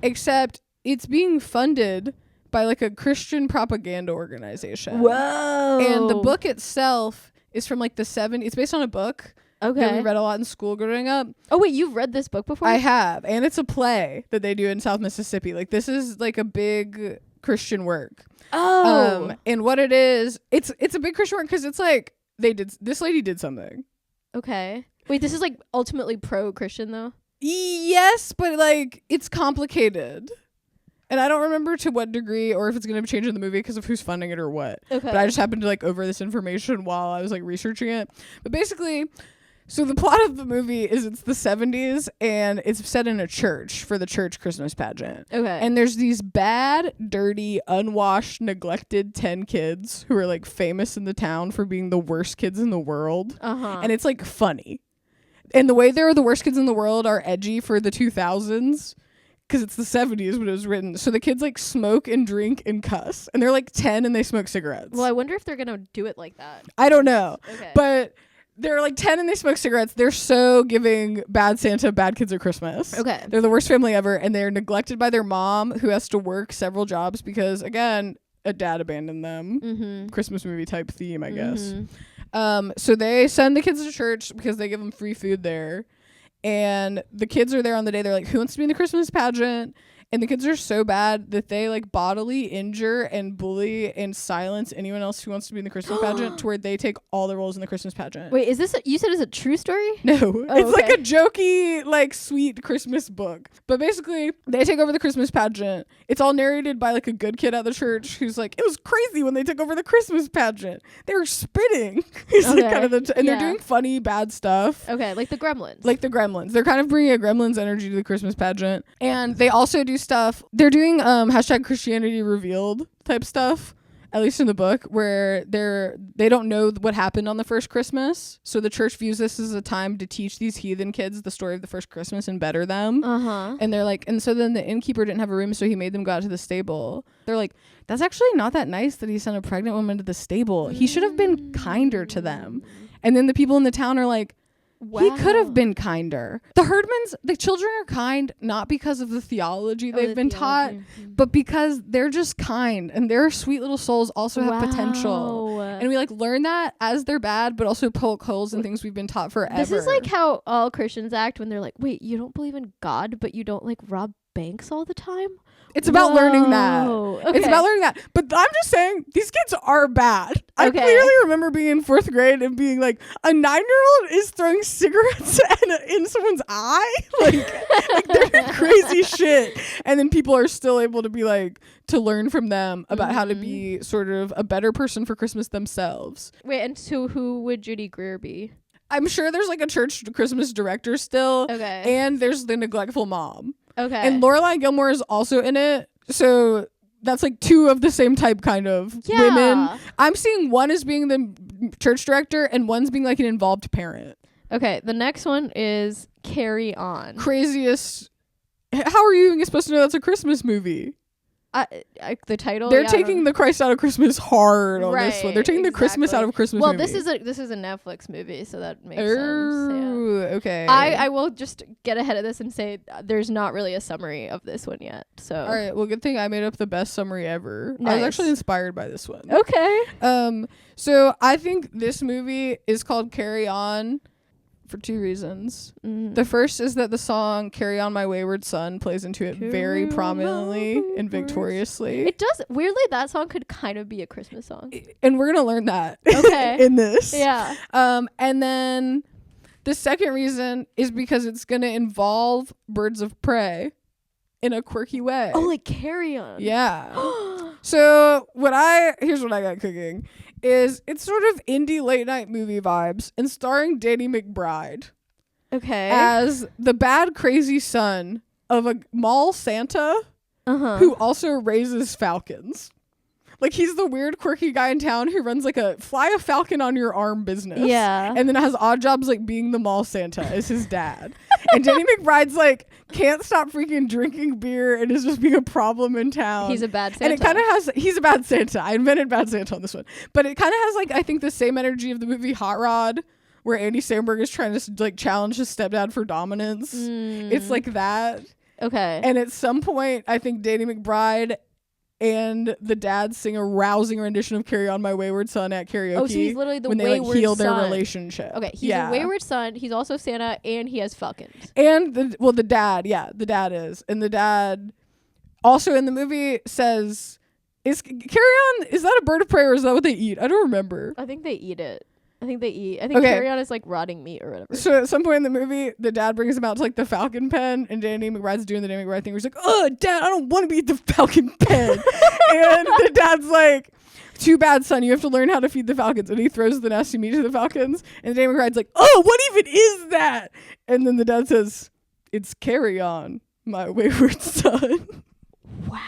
except it's being funded by like a Christian propaganda organization. Whoa. And the book itself is from like the 70s. It's based on a book that we read a lot in school growing up. Oh wait, you've read this book before? I have. And it's a play that they do in South Mississippi. Like this is like a big Christian work. Oh. And what it is, it's a big Christian work because it's like this lady did something. Okay. Wait, this is like ultimately pro-Christian though? Yes, but like it's complicated. And I don't remember to what degree or if it's going to change in the movie because of who's funding it or what. Okay. But I just happened to like over this information while I was like researching it. But basically, so the plot of the movie is it's the 70s and it's set in a church for the church Christmas pageant. Okay. And there's these bad, dirty, unwashed, neglected 10 kids who are like famous in the town for being the worst kids in the world. And it's like funny. And the way they're the worst kids in the world are edgy for the 2000s. Because it's the 70s when it was written. So the kids like smoke and drink and cuss. And they're like 10 and they smoke cigarettes. Well, I wonder if they're going to do it like that. I don't know. Okay. But they're like 10 and they smoke cigarettes. They're so giving bad Santa, bad kids at Christmas. Okay. They're the worst family ever. And they're neglected by their mom who has to work several jobs because, again, a dad abandoned them. Christmas movie type theme, I guess. So they send the kids to church because they give them free food there. And the kids are there on the day. They're like, who wants to be in the Christmas pageant? And the kids are so bad that they like bodily injure and bully and silence anyone else who wants to be in the Christmas pageant to where they take all the roles in the Christmas pageant. Wait, is this you said it's a true story? No, it's like a jokey, like sweet Christmas book. But basically, they take over the Christmas pageant. It's all narrated by like a good kid at the church who's like, it was crazy when they took over the Christmas pageant. They were spitting. Like kind of and they're doing funny, bad stuff. Okay, like the Gremlins. Like the Gremlins. They're kind of bringing a Gremlins energy to the Christmas pageant. And they also do stuff. They're doing hashtag Christianity Revealed type stuff, at least in the book, where they don't know what happened on the first Christmas. So the church views this as a time to teach these heathen kids the story of the first Christmas and better them. And they're like, and so then the innkeeper didn't have a room, so he made them go out to the stable. They're like, that's actually not that nice that he sent a pregnant woman to the stable. He should have been kinder to them. And then the people in the town are like, wow. He could have been kinder. The Herdmans, the children are kind, not because of the theology they've been taught, but because they're just kind and their sweet little souls also have potential. And we like learn that as they're bad, but also poke holes in things we've been taught forever. This is like how all Christians act when they're like, wait, you don't believe in God, but you don't like rob banks all the time? It's about learning that. Okay. It's about learning that. But I'm just saying, these kids are bad. I clearly remember being in 4th grade and being like, a 9-year-old is throwing cigarettes in someone's eye? Like they're doing crazy shit. And then people are still able to be like, to learn from them about how to be sort of a better person for Christmas themselves. Wait, and so who would Judy Greer be? I'm sure there's like a church Christmas director still. Okay. And there's the neglectful mom. Okay. And Lorelai Gilmore is also in it. So that's like 2 of the same type kind of women. I'm seeing one as being the church director and one's being like an involved parent. Okay. The next one is Carry On. Craziest How are you even supposed to know that's a Christmas movie? The title. They're taking the Christ out of Christmas hard on this one. They're taking the Christmas out of Christmas. Well, movie. this is a Netflix movie, so that makes sense. Yeah. Okay. I will just get ahead of this and say there's not really a summary of this one yet. So all right. Well, good thing I made up the best summary ever. Nice. I was actually inspired by this one. Okay. So I think this movie is called Carry On for two reasons. The first is that the song Carry On My Wayward Son plays into it very prominently and victoriously. It does. Weirdly, that song could kind of be a Christmas song. And we're going to learn that in this. Yeah. And then the second reason is because it's going to involve birds of prey in a quirky way. Oh, like Carry On. Yeah. So here's what I got cooking. Is it's sort of indie late night movie vibes and starring Danny McBride. Okay. As the bad crazy son of a mall Santa who also raises falcons. Like he's the weird quirky guy in town who runs like a fly a falcon on your arm business. Yeah. And then has odd jobs like being the mall Santa as his dad. And Danny McBride's like can't stop freaking drinking beer and is just being a problem in town. He's a bad Santa. And it kind of he's a bad Santa. I invented bad Santa on this one. But it kind of has like I think the same energy of the movie Hot Rod where Andy Samberg is trying to like challenge his stepdad for dominance. It's like that. Okay. And at some point I think Danny McBride and the dad sing a rousing rendition of Carry On My Wayward Son at karaoke. Oh, so he's literally the when they wayward like heal son. their relationship. Okay, he's a wayward son. He's also Santa, and he has falcons. And the dad is, and the dad also in the movie says, "Is Carry On? Is that a bird of prey or is that what they eat? I don't remember. I think they eat it. I think Carry On is like rotting meat or whatever. So at some point in the movie, the dad brings him out to like the falcon pen, and Danny McBride's doing the Danny McBride thing where he's like, "Oh, Dad, I don't want to be at the falcon pen." And the dad's like, "Too bad, son. You have to learn how to feed the falcons." And he throws the nasty meat to the falcons, and Danny McBride's like, "Oh, what even is that?" And then the dad says, "It's Carry On, My Wayward Son." Wow.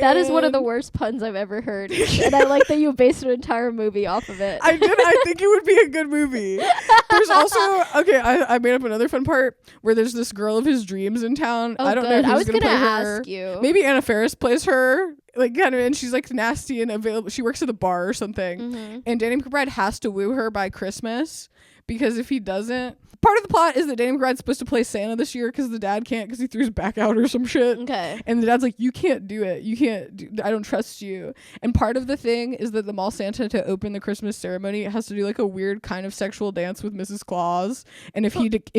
That is one of the worst puns I've ever heard. And I like that you based an entire movie off of it. I did. I think it would be a good movie. There's also, I made up another fun part where there's this girl of his dreams in town. Oh, I don't know who's I was going to play ask her. you. Maybe Anna Faris plays her. Like kind of, and she's like nasty and available. She works at the bar or something. And Danny McBride has to woo her by Christmas because if he doesn't, part of the plot is that Danny McBride's supposed to play Santa this year because the dad can't because he threw his back out or some shit. Okay. And the dad's like, "You can't do it. You can't. I don't trust you." And part of the thing is that the mall Santa, to open the Christmas ceremony, has to do like a weird kind of sexual dance with Mrs. Claus. And if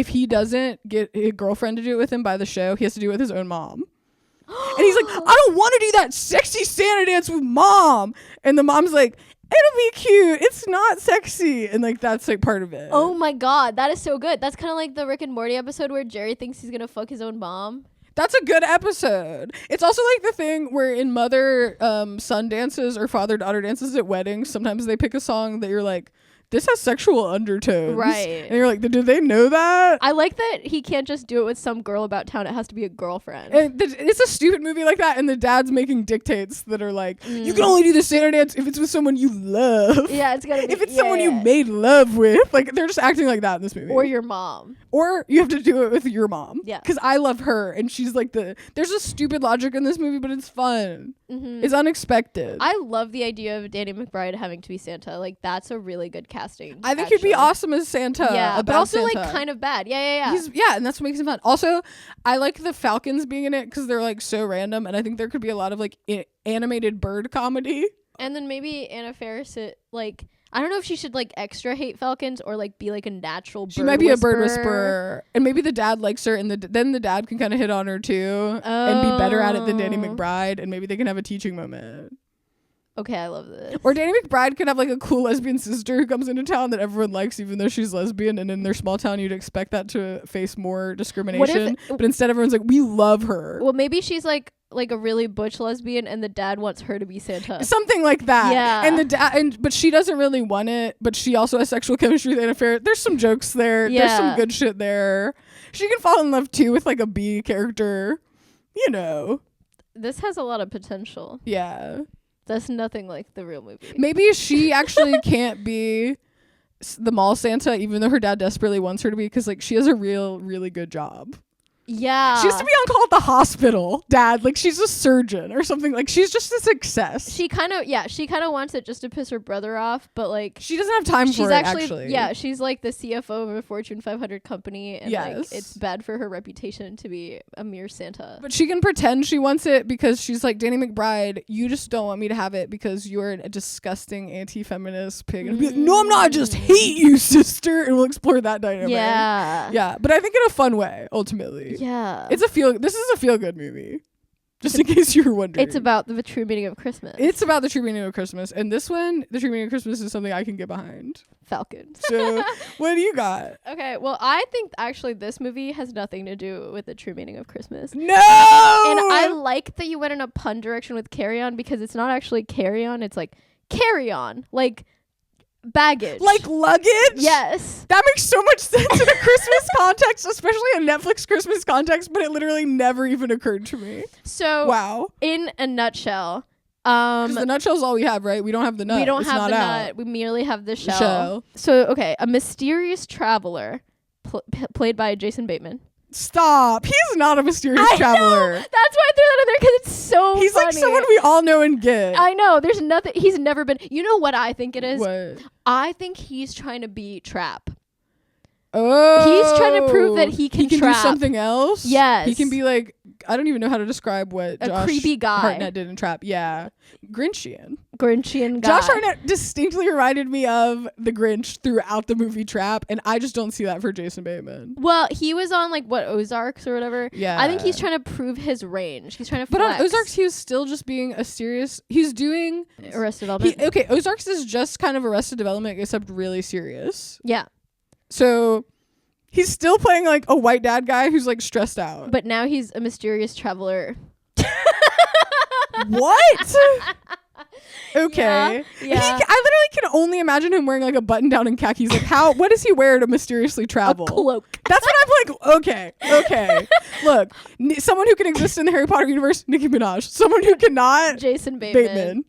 he doesn't get a girlfriend to do it with him by the show, he has to do it with his own mom. And he's like, "I don't want to do that sexy Santa dance with mom." And the mom's like, "It'll be cute. It's not sexy." And like that's like part of it. Oh my god, that is so good. That's kind of like the Rick and Morty episode where Jerry thinks he's gonna fuck his own mom. That's a good episode. It's also like the thing where in mother son dances or father daughter dances at weddings, sometimes they pick a song that you're like, this has sexual undertones. Right. And you're like, do they know that? I like that he can't just do it with some girl about town. It has to be a girlfriend. And it's a stupid movie like that, and the dad's making dictates that are like, you can only do the Santa dance if it's with someone you love. Yeah, it's gotta be. If it's someone you made love with. Like, they're just acting like that in this movie. Or your mom. Or you have to do it with your mom. Yeah. Because I love her, and she's like there's a stupid logic in this movie, but it's fun. It's unexpected. I love the idea of Danny McBride having to be Santa. Like, that's a really good casting. I think he'd be awesome as Santa. Yeah, but also Santa. like kind of bad. Yeah. And that's what makes him fun. Also, I like the Falcons being in it because they're like so random, and I think there could be a lot of like animated bird comedy. And then maybe Anna Faris, like, I don't know if she should like extra hate falcons or like be like a natural bird She might be whisperer. a bird whisperer, and maybe the dad likes her, and then the dad can kind of hit on her too and be better at it than Danny McBride, and maybe they can have a teaching moment. Okay, I love this. Or Danny McBride could have like a cool lesbian sister who comes into town that everyone likes even though she's lesbian, and in their small town you'd expect that to face more discrimination. But instead everyone's like, we love her. Well, maybe she's like a really butch lesbian and the dad wants her to be Santa. Something like that. Yeah. And the dad but she doesn't really want it, but she also has sexual chemistry with Anna Faris. There's some jokes there. Yeah. There's some good shit there. She can fall in love too with like a B character. You know. This has a lot of potential. Yeah. That's nothing like the real movie. Maybe she actually can't be the mall Santa, even though her dad desperately wants her to be, because like she has a really good job. Yeah. She used to be on call at the hospital, Dad. Like, she's a surgeon or something. Like, she's just a success. She kind of wants it just to piss her brother off, but like She doesn't have time for it, actually. Yeah, she's like the CFO of a Fortune 500 company, and like Yes. it's bad for her reputation to be a mere Santa. But she can pretend she wants it because she's like, Danny McBride, you just don't want me to have it because you're a disgusting anti-feminist pig. And be like, no, I'm not. I just hate you, sister. And we'll explore that dynamic. Yeah. Yeah. But I think in a fun way, ultimately. Yeah. This is a feel-good movie. Just in case you were wondering. It's about the true meaning of Christmas. It's about the true meaning of Christmas. And this one, the true meaning of Christmas, is something I can get behind. Falcon. So what do you got? Okay, well, I think actually this movie has nothing to do with the true meaning of Christmas. No! And I like that you went in a pun direction with carry on, because it's not actually carry on, it's like carry on. Like baggage. Like luggage? Yes. That makes so much sense in a Christmas context, especially a Netflix Christmas context, but it literally never even occurred to me. So, wow. In a nutshell, because the nutshell's all we have, right? We don't have the nut. We don't it's have not the out. nut. We merely have the shell. So, okay, a mysterious traveler played by Jason Bateman. Stop. He's not a mysterious traveler. Know. That's why I threw that in there, because it's so He's funny. like someone we all know and get. I know. There's nothing. He's never been. You know what I think it is? What? I think he's trying to be Trap. Oh. He's trying to prove that he can trap. Do something else? Yes. He can be like, I don't even know how to describe what a Josh creepy guy. Hartnett did in Trap. Yeah. Grinchian Grinchian guy. Josh Hartnett distinctly reminded me of the Grinch throughout the movie Trap, and I just don't see that for Jason Bateman. Well, he was on like what, Ozarks or whatever. Yeah. I think he's trying to prove his range. He's trying to But flex. on Ozarks, he was still just being a serious. He's doing Arrested Development. Okay, Ozarks is just kind of Arrested Development, except really serious. Yeah. So he's still playing like a white dad guy who's like stressed out. But now he's a mysterious traveler. What? Okay. Yeah. I literally can only imagine him wearing like a button down and khakis. Like, what does he wear to mysteriously travel? A cloak. That's what I'm like. Okay. Look, someone who can exist in the Harry Potter universe, Nicki Minaj. Someone who cannot, Jason Bateman.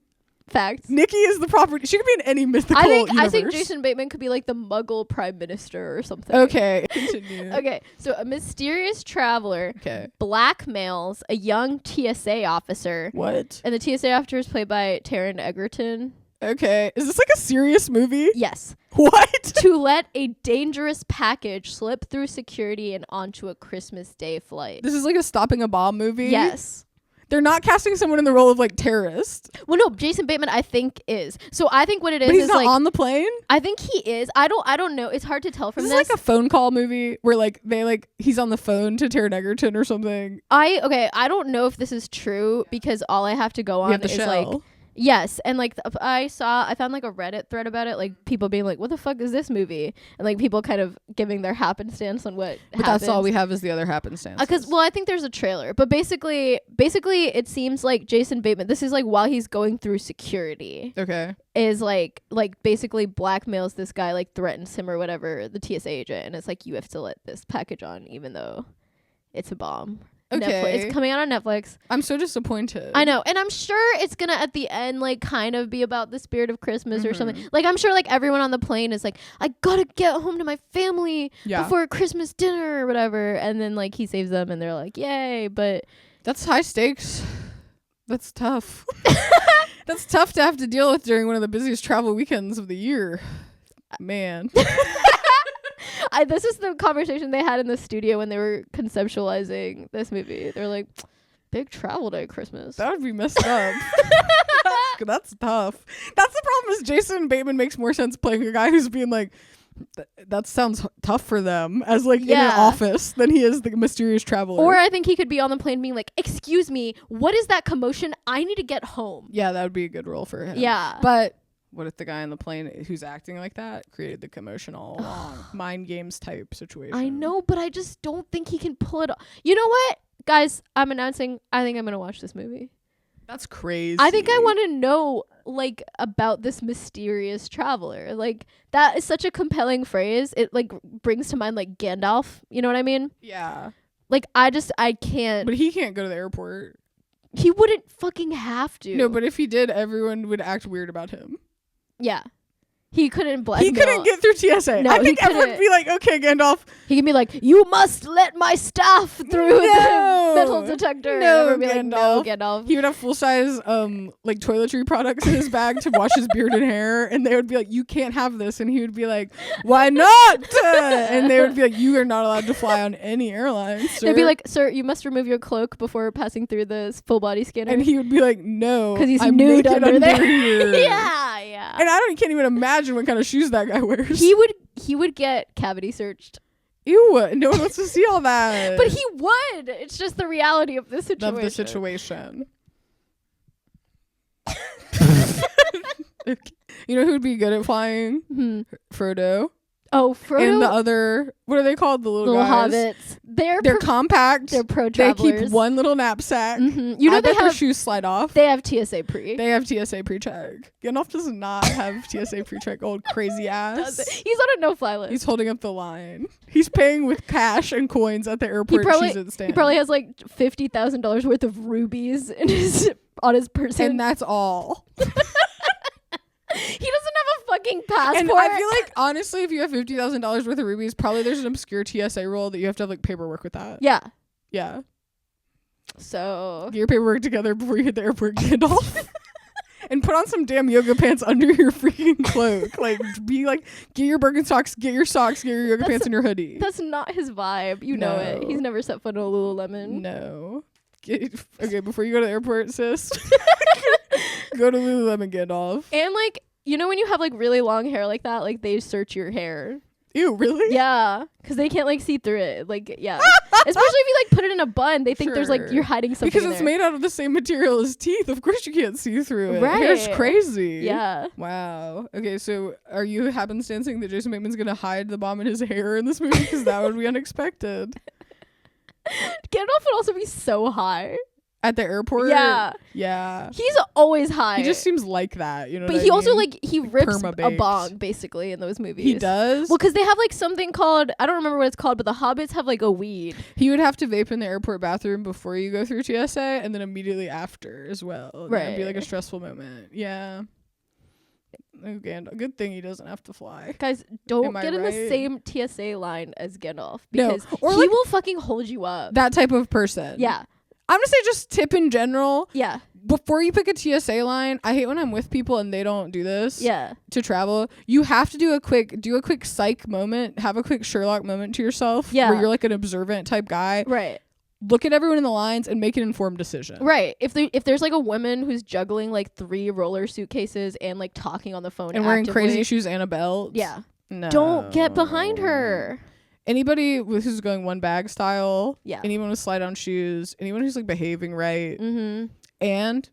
Fact. Nikki is the proper. She could be in any mythical universe. I think Jason Bateman could be like the Muggle Prime Minister or something. Okay. Continue. Okay. So a mysterious traveler blackmails a young TSA officer. What? And the TSA officer is played by Taron Egerton. Okay. Is this like a serious movie? Yes. What? To let a dangerous package slip through security and onto a Christmas Day flight. This is like a stopping a bomb movie? Yes. They're not casting someone in the role of like terrorist. Well, no, Jason Bateman I think is. So I think what it is But he's is not like on the plane? I think he is. I don't know. It's hard to tell from This this. is like a phone call movie where like he's on the phone to Taron Egerton or something. I don't know if this is true, because all I have to go on is like yes, and like I found like a Reddit thread about it, like people being like, what the fuck is this movie, and like people kind of giving their happenstance on what But that's all we have is the other happenstance. Because I think there's a trailer, but basically it seems like Jason Bateman, this is like while he's going through security, is like basically blackmails this guy, like threatens him or whatever, the TSA agent, and it's like, you have to let this package on even though it's a bomb. Netflix. It's coming out on Netflix. I'm so disappointed. I know, and I'm sure it's gonna at the end like kind of be about the spirit of Christmas or something. Like I'm sure like everyone on the plane is like, I gotta get home to my family before Christmas dinner or whatever, and then like he saves them and they're like, yay. But that's high stakes. That's tough. That's tough to have to deal with during one of the busiest travel weekends of the year. Man. This is the conversation they had in the studio when they were conceptualizing this movie. They're like, big travel day Christmas. That would be messed up. That's tough. That's the problem, is Jason Bateman makes more sense playing a guy who's being like, that sounds tough for them as like in an office than he is the mysterious traveler. Or I think he could be on the plane being like, excuse me, what is that commotion? I need to get home. Yeah, that would be a good role for him. Yeah. But what if the guy on the plane who's acting like that created the commotion all along? Mind games type situation. I know, but I just don't think he can pull it off. You know what? Guys, I'm announcing, I think I'm going to watch this movie. That's crazy. I think I want to know, like, about this mysterious traveler. Like, that is such a compelling phrase. It, like, brings to mind, like, Gandalf. You know what I mean? Yeah. Like, I can't. But he can't go to the airport. He wouldn't fucking have to. No, but if he did, everyone would act weird about him. Yeah. He couldn't blend. He couldn't get through TSA. No, I think he everyone would be like, okay, Gandalf. He can be like, you must let my staff through the metal detector. No, and be like, no, Gandalf. Gandalf. He would have full-size like toiletry products in his bag to wash his beard and hair, and they would be like, you can't have this, and he would be like, why not? And they would be like, you are not allowed to fly on any airline, sir. They'd be like, sir, you must remove your cloak before passing through the full body scanner. and he would be like, no, because he's I'm nude naked under there. here. Yeah. And I can't even imagine what kind of shoes that guy wears. He would get cavity searched. Ew, no one wants to see all that. But he would. It's just the reality of the situation. Of the situation. You know who would be good at flying? Frodo. Oh, Frodo. And the other, what are they called? The little guys. hobbits. They're compact. They're pro They travelers. keep one little knapsack. You know I they bet their have shoes slide off. They have TSA pre. They have TSA pre-check. Gandalf does not have TSA pre-check. Old crazy ass. He's on a no-fly list. He's holding up the line. He's paying with cash and coins at the airport. He probably has like $50,000 worth of rubies in his on his person, and that's all. He doesn't have a fucking passport. And I feel like, honestly, if you have $50,000 worth of rubies, probably there's an obscure TSA rule that you have to have like paperwork with that. Yeah. Yeah. So Get your paperwork together before you hit the airport, Gandalf. And put on some damn yoga pants under your freaking cloak. Like, be like, get your Birkenstocks, get your socks, get your yoga pants and your hoodie. That's not his vibe. You know it. He's never set foot in a Lululemon. No. Okay, before you go to the airport, sis, go to Lululemon, Gandalf. And like, you know when you have like really long hair like that, like they search your hair. Ew, really? Yeah, because they can't like see through it. Like, yeah. Especially if you like put it in a bun, they think there's like you're hiding something because in it's there. made out of the same material as teeth. Of course you can't see through it. Right. Hair's crazy. Yeah. Wow. Okay, so are you happenstancing that Jason Bateman's gonna hide the bomb in his hair in this movie? Because that would be unexpected. Gandalf would also be so high. At the airport? Yeah. Yeah. He's always high. He just seems like that, you know. But what he I also mean? like he rips a Perma-baked. bong basically in those movies. He does? Well, because they have like something called, I don't remember what it's called, but the hobbits have like a weed. He would have to vape in the airport bathroom before you go through TSA and then immediately after as well. Right. It'd be like a stressful moment. Yeah. Oh, Gandalf. Good thing he doesn't have to fly. Guys, don't Am I get in the right? same TSA line as Gandalf No. because Or he like will fucking hold you up. that type of person. Yeah. I'm gonna say just tip in general. Yeah. Before you pick a TSA line, I hate when I'm with people and they don't do this. Yeah. To travel, you have to do a quick psych moment, have a quick Sherlock moment to yourself. Yeah. Where you're like an observant type guy. Right. Look at everyone in the lines and make an informed decision. Right. If there's like a woman who's juggling like 3 roller suitcases and like talking on the phone And wearing actively, crazy shoes and a belt. Yeah. No. Don't get behind her. Anybody who's going one bag style. Yeah. Anyone with slide on shoes. Anyone who's like behaving right. Mm-hmm. And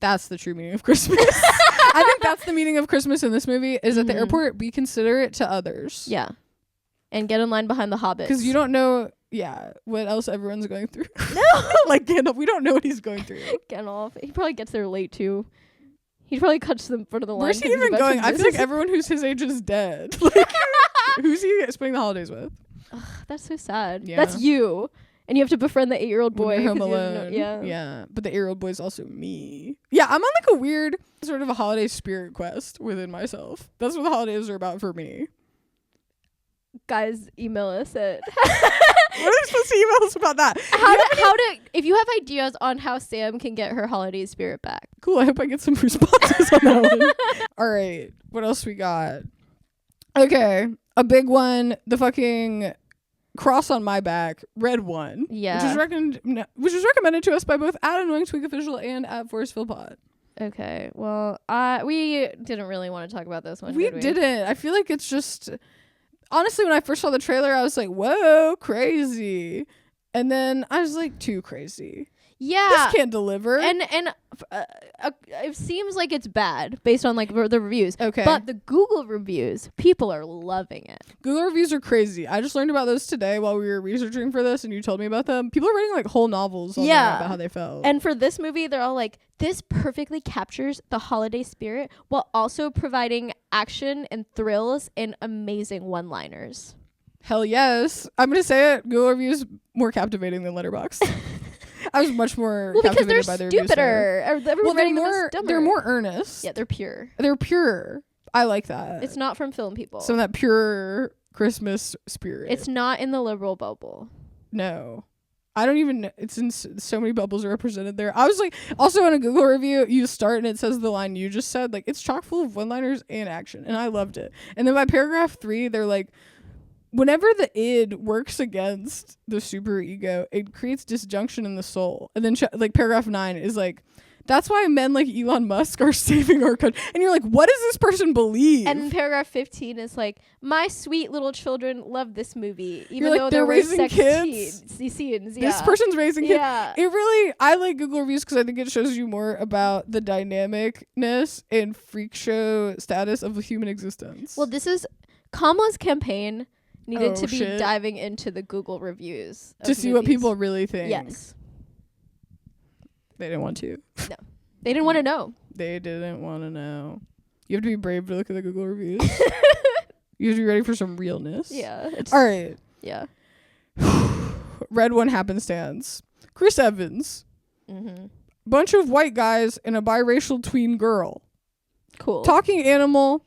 that's the true meaning of Christmas. I think that's the meaning of Christmas in this movie is at the airport, be considerate to others. Yeah. And get in line behind the hobbits. Because you don't know, what else everyone's going through. No. Like Gandalf, we don't know what he's going through. Gandalf. He probably gets there late too. He probably cuts to the front of the line. Where's he even going? I feel like everyone who's his age is dead. Like, who's he spending the holidays with? Ugh, that's so sad. Yeah. That's you. And you have to befriend the 8-year-old boy. When you're home 'cause you don't alone. know- Yeah. But the 8-year-old boy is also me. Yeah, I'm on like a weird sort of a holiday spirit quest within myself. That's what the holidays are about for me. Guys, email us at What are they supposed to email us about that? if you have ideas on how Sam can get her holiday spirit back. Cool. I hope I get some responses on that one. All right. What else we got? Okay. A big one. The fucking cross on my back. Red one. Yeah. Which was recommended to us by both at Annoying Tweak Official and at Forest Philpott. Okay. Well, we didn't really want to talk about this one. We did we? didn't. I feel like it's just... Honestly, when I first saw the trailer, I was like, whoa, crazy. And then I was like, too crazy. Yeah. This can't deliver. And it seems like it's bad based on like the reviews. Okay. But the Google reviews, people are loving it. Google reviews are crazy. I just learned about those today while we were researching for this, and you told me about them. People are writing like whole novels on there about how they felt. And for this movie, they're all like, this perfectly captures the holiday spirit while also providing action and thrills and amazing one-liners. Hell yes. I'm going to say it. Google reviews more captivating than Letterboxd. I was much more captivated by the reviews there. Well, because they're stupider. Everyone's writing them as dumber. They're more earnest. Yeah, they're pure. They're pure. I like that. It's not from film people. Some of that pure Christmas spirit. It's not in the liberal bubble. No. I don't even know. It's in so many bubbles are represented there. I was like, also in a Google review, you start and it says the line you just said. Like, it's chock full of one-liners and action. And I loved it. And then by paragraph 3, they're like, whenever the id works against the super ego, it creates disjunction in the soul. And then like paragraph 9 is like, that's why men like Elon Musk are saving our country. And you're like, what does this person believe? And paragraph 15 is like, my sweet little children love this movie, even like, though they're there were raising sex kids. scenes. This person's raising kids. Yeah. It really, I like Google reviews because I think it shows you more about the dynamicness and freak show status of human existence. Well, this is Kamala's campaign needed to be shit. diving into the Google reviews to see what people really think. Yes. They didn't want to. No. They didn't want to know. They didn't want to know. You have to be brave to look at the Google reviews. You have to be ready for some realness. Yeah. All right. Yeah. Red one happenstance. Chris Evans. Mm-hmm. Bunch of white guys and a biracial tween girl. Cool. Talking animal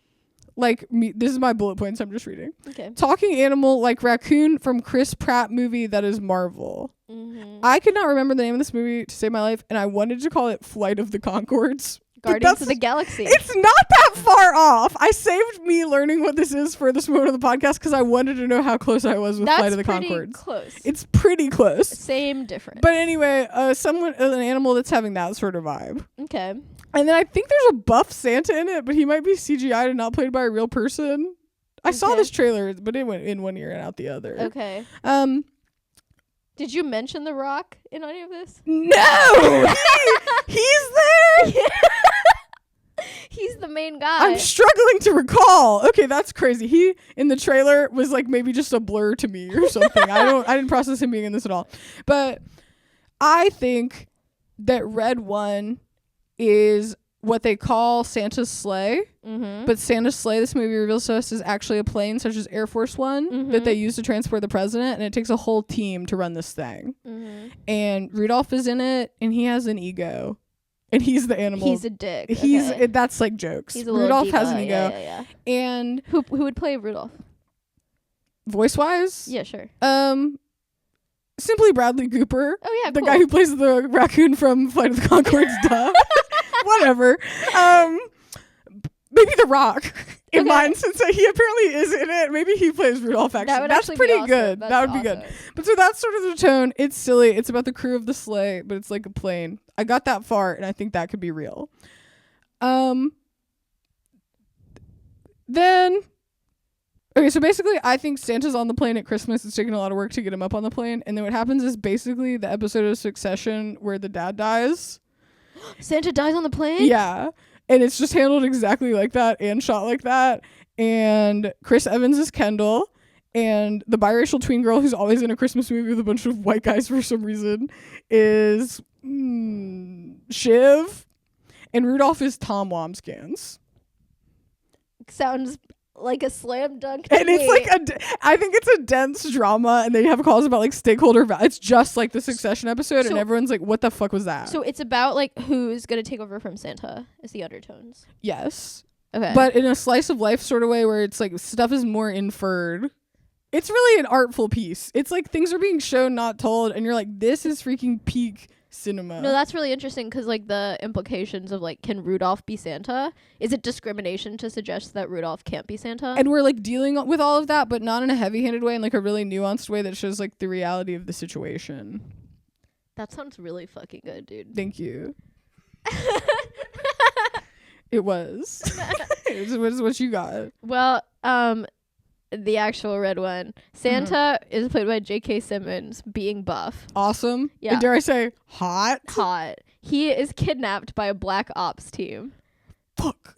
like me. This is my bullet points I'm just reading. Okay. Talking animal like raccoon from Chris Pratt movie that is Marvel. Mm-hmm. I could not remember the name of this movie to save my life, and I wanted to call it Flight of the Conchords. Guardians of the Galaxy. It's not that far off. I saved me learning what this is for this moment of the podcast because I wanted to know how close I was with Flight of the Conchords. Close. It's pretty close. Same difference. But anyway, an animal that's having that sort of vibe. Okay. And then I think there's a buff Santa in it, but he might be CGI'd and not played by a real person. I saw this trailer, but it went in one ear and out the other. Okay. Did you mention The Rock in any of this? No! He's there? He's the main guy. I'm struggling to recall. Okay, that's crazy. He in the trailer was like maybe just a blur to me or something. I didn't process him being in this at all. But I think that Red One is what they call Santa's sleigh. Mm-hmm. But Santa's sleigh, this movie reveals to us, is actually a plane such as Air Force One that they use to transport the president, and it takes a whole team to run this thing. Mm-hmm. And Rudolph is in it, and he has an ego. And he's the animal. He's a dick. That's like jokes. He's a Rudolph diva. has an ego. Yeah. And who would play Rudolph? Voice wise? Yeah, sure. Simply Bradley Cooper. Oh yeah, the guy who plays the raccoon from Flight of the Conchords. Duh. Whatever. Maybe The Rock in mine, since he apparently is in it. Maybe he plays Rudolph. Actually, that's pretty awesome. good. That would be good. But so that's sort of the tone. It's silly. It's about the crew of the sleigh, but it's like a plane. I got that far, and I think that could be real. Then, okay, so basically, I think Santa's on the plane at Christmas. It's taking a lot of work to get him up on the plane, and then what happens is basically the episode of Succession where the dad dies. Santa dies on the plane? Yeah. And it's just handled exactly like that and shot like that. And Chris Evans is Kendall. And the biracial tween girl who's always in a Christmas movie with a bunch of white guys for some reason is Shiv. And Rudolph is Tom Wambsgans. Sounds like a slam dunk. And it's like I think it's a dense drama, and they have calls about like stakeholder it's just like the Succession episode, and everyone's like, what the fuck was that? So it's about like who's gonna take over from Santa is the undertones. Yes. Okay. But in a slice of life sort of way where it's like stuff is more inferred. It's really an artful piece. It's like things are being shown, not told, and you're like, this is freaking peak cinema. No, that's really interesting because like the implications of like, can Rudolph be Santa? Is it discrimination to suggest that Rudolph can't be Santa? And we're like dealing with all of that, but not in a heavy-handed way, in like a really nuanced way that shows like the reality of the situation. That sounds really fucking good, dude. Thank you. It was. What you got? Well, the actual Red One. Santa is played by J.K. Simmons, being buff. Awesome. Yeah. And dare I say, hot? Hot. He is kidnapped by a black ops team. Fuck.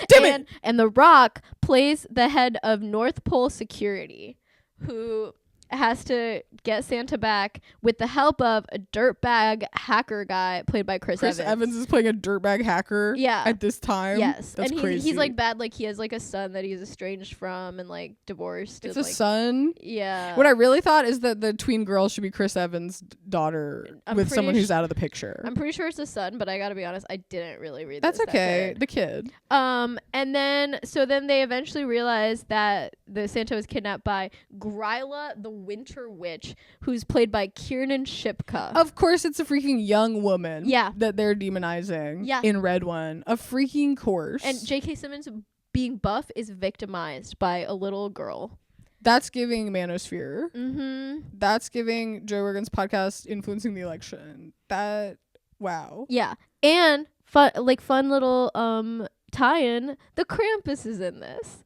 Damn it. And The Rock plays the head of North Pole Security, who has to get Santa back with the help of a dirtbag hacker guy played by Chris Evans. Chris Evans is playing a dirtbag hacker at this time. Yes. That's and crazy. He's like bad. Like he has like a son that he's estranged from and like divorced. It's and, a son? Yeah. What I really thought is that the tween girl should be Chris Evans' daughter with someone who's out of the picture. I'm pretty sure it's a son, but I gotta be honest, I didn't really read That's this okay. The kid. And then they eventually realized that the Santa was kidnapped by Gryla the Winter Witch, who's played by Kiernan Shipka. Of course, it's a freaking young woman. Yeah. That they're demonizing. Yeah. In Red One. A freaking course. And J.K. Simmons, being buff, is victimized by a little girl. That's giving Manosphere. Mm-hmm. That's giving Joe Rogan's podcast influencing the election. Wow. Yeah. And fun little tie-in, the Krampus is in this.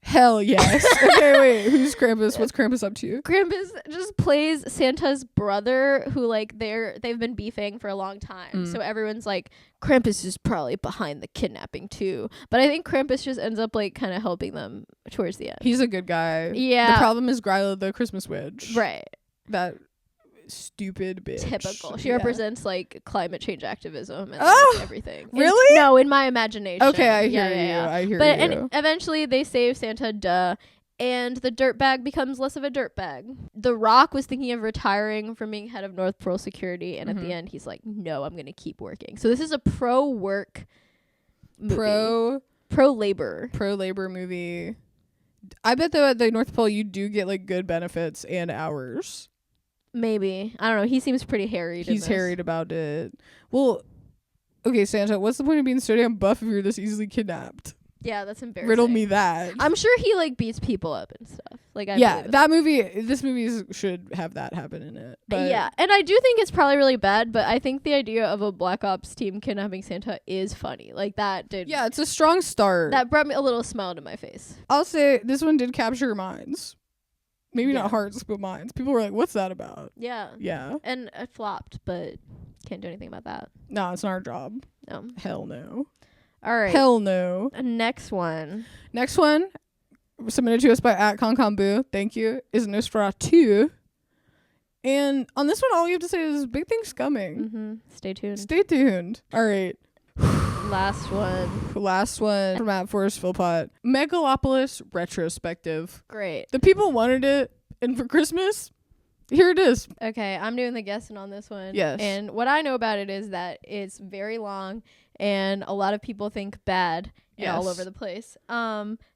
Hell yes. Okay, wait. Who's Krampus? What's Krampus up to? Krampus just plays Santa's brother, who like they've been beefing for a long time. So everyone's like, Krampus is probably behind the kidnapping too. But I think Krampus just ends up like kind of helping them towards the end. He's a good guy. Yeah. The problem is Gryla the Christmas witch. Right. That stupid bitch. Typical. She represents like climate change activism and like, everything. Really? No, in my imagination. Okay, I hear you. I hear you. And eventually they save Santa, and the dirtbag becomes less of a dirtbag. The Rock was thinking of retiring from being head of North Pole Security, and at the end he's like, no, I'm going to keep working. So this is a pro-work movie. Pro-labor movie. I bet though at the North Pole you do get like good benefits and hours. Maybe. I don't know. He seems pretty harried. He's harried about it. Well, okay, Santa, what's the point of being so damn buff if you're this easily kidnapped? Yeah, that's embarrassing. Riddle me that. I'm sure he like beats people up and stuff. Like this movie should have that happen in it. But yeah, and I do think it's probably really bad, but I think the idea of a Black Ops team kidnapping Santa is funny. Like that did. Yeah, it's a strong start. That brought me a little smile to my face. I'll say this one did capture minds. Maybe not hearts, but minds. People were like, what's that about? Yeah. Yeah. And it flopped, but can't do anything about that. No, it's not our job. No. Hell no. All right. Hell no. Next one, submitted to us by @ConComBoo. Thank you. Is Nosferatu. And on this one, all you have to say is big things coming. Mm-hmm. Stay tuned. All right. Last one from @Forrest Philpott. Megalopolis retrospective. Great. The people wanted it, and for Christmas, here it is. Okay, I'm doing the guessing on this one. Yes. And what I know about it is that it's very long, and a lot of people think bad. And all over the place.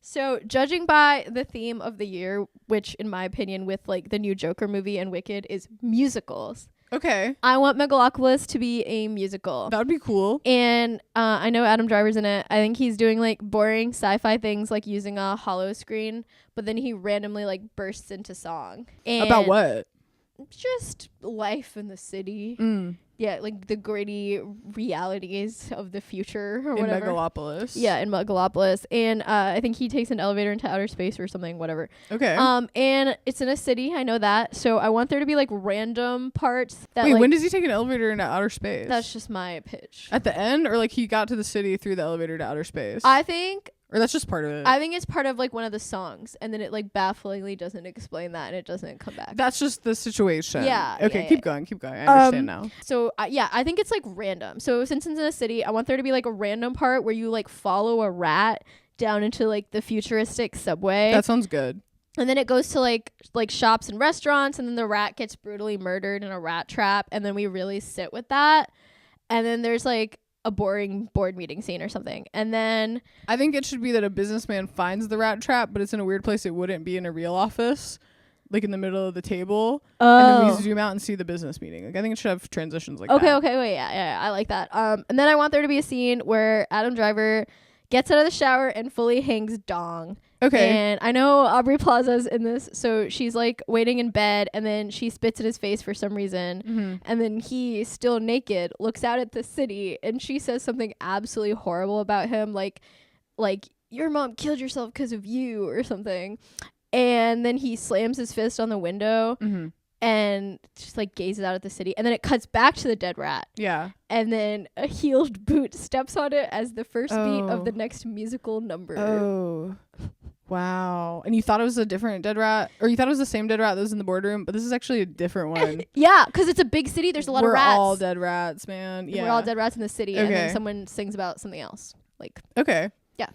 So judging by the theme of the year, which in my opinion with like the new Joker movie and Wicked is musicals. Okay. I want Megalopolis to be a musical. That would be cool. And I know Adam Driver's in it. I think he's doing like boring sci-fi things like using a hollow screen, but then he randomly like bursts into song. And about what? Just life in the city. Yeah, like the gritty realities of the future or whatever. In Megalopolis. Yeah, in Megalopolis. And I think he takes an elevator into outer space or something, whatever. Okay. And it's in a city, I know that. So I want there to be like random parts that Wait, like, when does he take an elevator into outer space? That's just my pitch. At the end, or like he got to the city through the elevator to outer space? I think Or that's just part of it. I think it's part of like one of the songs, and then it like bafflingly doesn't explain that, and it doesn't come back. That's just the situation. Yeah. Okay, yeah, keep going. I understand now. So I think it's like random. So since it's in a city, I want there to be like a random part where you like follow a rat down into like the futuristic subway. That sounds good. And then it goes to like shops and restaurants, and then the rat gets brutally murdered in a rat trap, and then we really sit with that. And then there's like a boring board meeting scene or something. And then I think it should be that a businessman finds the rat trap, but it's in a weird place. It wouldn't be in a real office, like in the middle of the table. And then we zoom out and see the business meeting. Like I think it should have transitions like that. Okay, wait, yeah, I like that. And then I want there to be a scene where Adam Driver gets out of the shower and fully hangs dong. Okay. And I know Aubrey Plaza's in this, so she's like waiting in bed, and then she spits in his face for some reason. Mm-hmm. And then he, still naked, looks out at the city, and she says something absolutely horrible about him, like your mom killed yourself because of you or something. And then he slams his fist on the window. Mm-hmm. And just like gazes out at the city, and then it cuts back to the dead rat. Yeah. And then a heeled boot steps on it as the first beat of the next musical number. Oh. Wow. And you thought it was a different dead rat, or you thought it was the same dead rat that was in the boardroom, but this is actually a different one. Yeah, because it's a big city. There's a lot of rats. We're all dead rats, man. Yeah. We're all dead rats in the city, and then someone sings about something else. Like, okay. Yeah.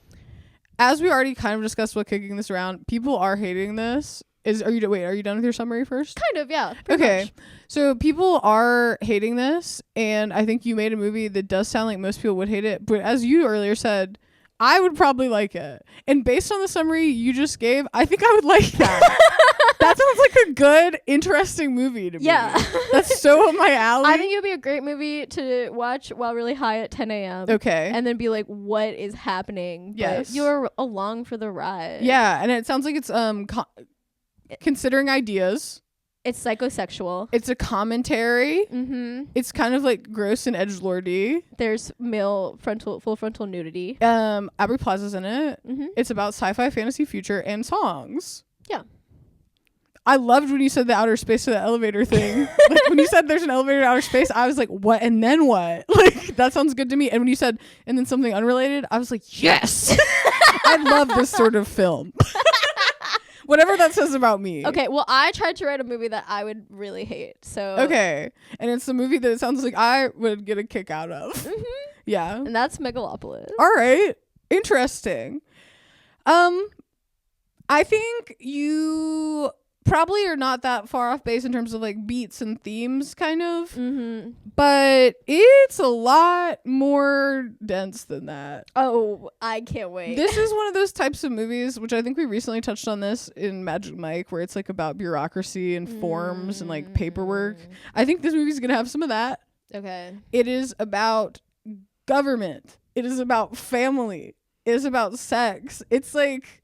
As we already kind of discussed while kicking this around, people are hating this. Are you done with your summary first? Kind of, yeah. Okay. Much. So people are hating this, and I think you made a movie that does sound like most people would hate it, but as you earlier said, I would probably like it. And based on the summary you just gave, I think I would like that. That sounds like a good, interesting movie to me. Yeah. That's so up my alley. I think it would be a great movie to watch while really high at 10 a.m. Okay. And then be like, what is happening? Yes. But you're along for the ride. Yeah, and it sounds like it's considering ideas. It's psychosexual. It's a commentary. Mm-hmm. It's kind of like gross and edgelordy. There's full frontal nudity. Aubrey Plaza's in it. Mm-hmm. It's about sci-fi, fantasy, future, and songs. Yeah. I loved when you said the outer space to the elevator thing. Like when you said there's an elevator in outer space, I was like, what? And then what? Like that sounds good to me. And when you said, and then something unrelated, I was like, yes. I love this sort of film. Whatever that says about me. Okay, well, I tried to write a movie that I would really hate. So okay, and it's the movie that it sounds like I would get a kick out of. Mm-hmm. Yeah, and that's Megalopolis. All right, interesting. I think you probably are not that far off base in terms of like beats and themes, kind of. Mm-hmm. But it's a lot more dense than that. Oh, I can't wait. This is one of those types of movies, which I think we recently touched on this in Magic Mike, where it's like about bureaucracy and forms and like paperwork. I think this movie's gonna have some of that. Okay. It is about government. It is about family. It is about sex. It's like...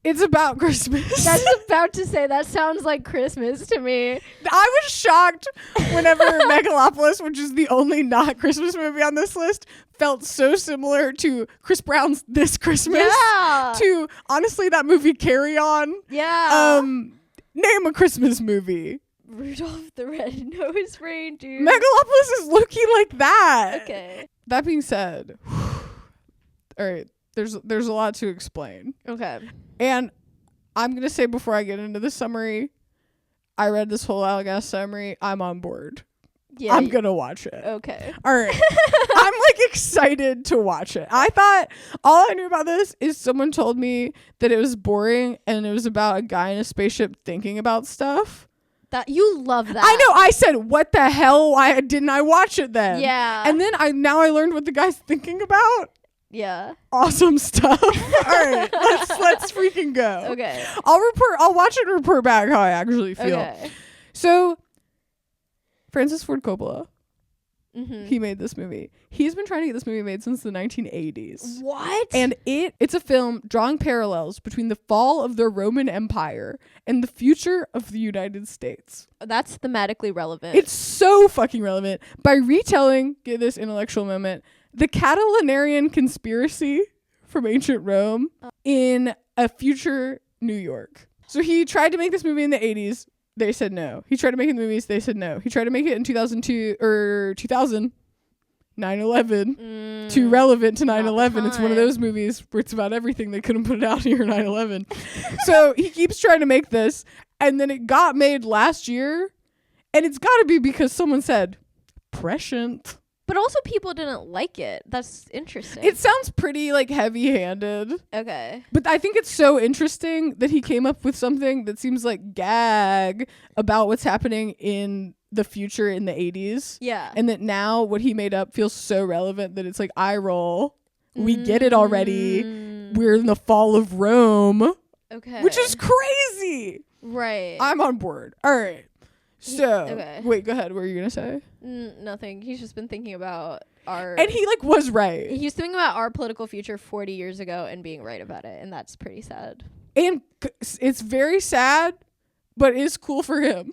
It's about Christmas. I was about to say, that sounds like Christmas to me. I was shocked whenever Megalopolis, which is the only not Christmas movie on this list, felt so similar to Chris Brown's This Christmas. Yeah. To, honestly, that movie Carry On. Yeah. Name a Christmas movie. Rudolph the Red-Nosed Reindeer. Megalopolis is looking like that. Okay. That being said, all right, there's a lot to explain. Okay. And I'm going to say before I get into the summary, I read this whole ass summary. I'm on board. Yeah. I'm going to watch it. Okay. All right. I'm like excited to watch it. I thought all I knew about this is someone told me that it was boring and it was about a guy in a spaceship thinking about stuff. That you love that. I know. I said, what the hell? Why didn't I watch it then? Yeah. And then I learned what the guy's thinking about. Yeah. Awesome stuff. All right, let's freaking go. Okay. I'll watch it and report back how I actually feel. Okay. So, Francis Ford Coppola, mm-hmm. he made this movie. He's been trying to get this movie made since the 1980s. What? And it's a film drawing parallels between the fall of the Roman Empire and the future of the United States. That's thematically relevant. It's so fucking relevant. By retelling, get this intellectual moment, the Catilinarian conspiracy from ancient Rome in a future New York. So he tried to make this movie in the 80s. They said no. He tried to make it in the movies. They said no. He tried to make it in 2002 or 2000. 9/11. Too relevant to 9/11. It's one of those movies where it's about everything. They couldn't put it out here 9/11. So he keeps trying to make this. And then it got made last year. And it's got to be because someone said, prescient. But also people didn't like it. That's interesting. It sounds pretty like heavy-handed. Okay. But I think it's so interesting that he came up with something that seems like gag about what's happening in the future in the 80s. Yeah. And that now what he made up feels so relevant that it's like eye roll. We get it already. We're in the fall of Rome. Okay. Which is crazy. Right. I'm on board. All right. So, okay. Wait, go ahead. What were you going to say? Nothing. He's just been thinking about our... And he, like, was right. He's thinking about our political future 40 years ago and being right about it. And that's pretty sad. And it's very sad, but it's cool for him.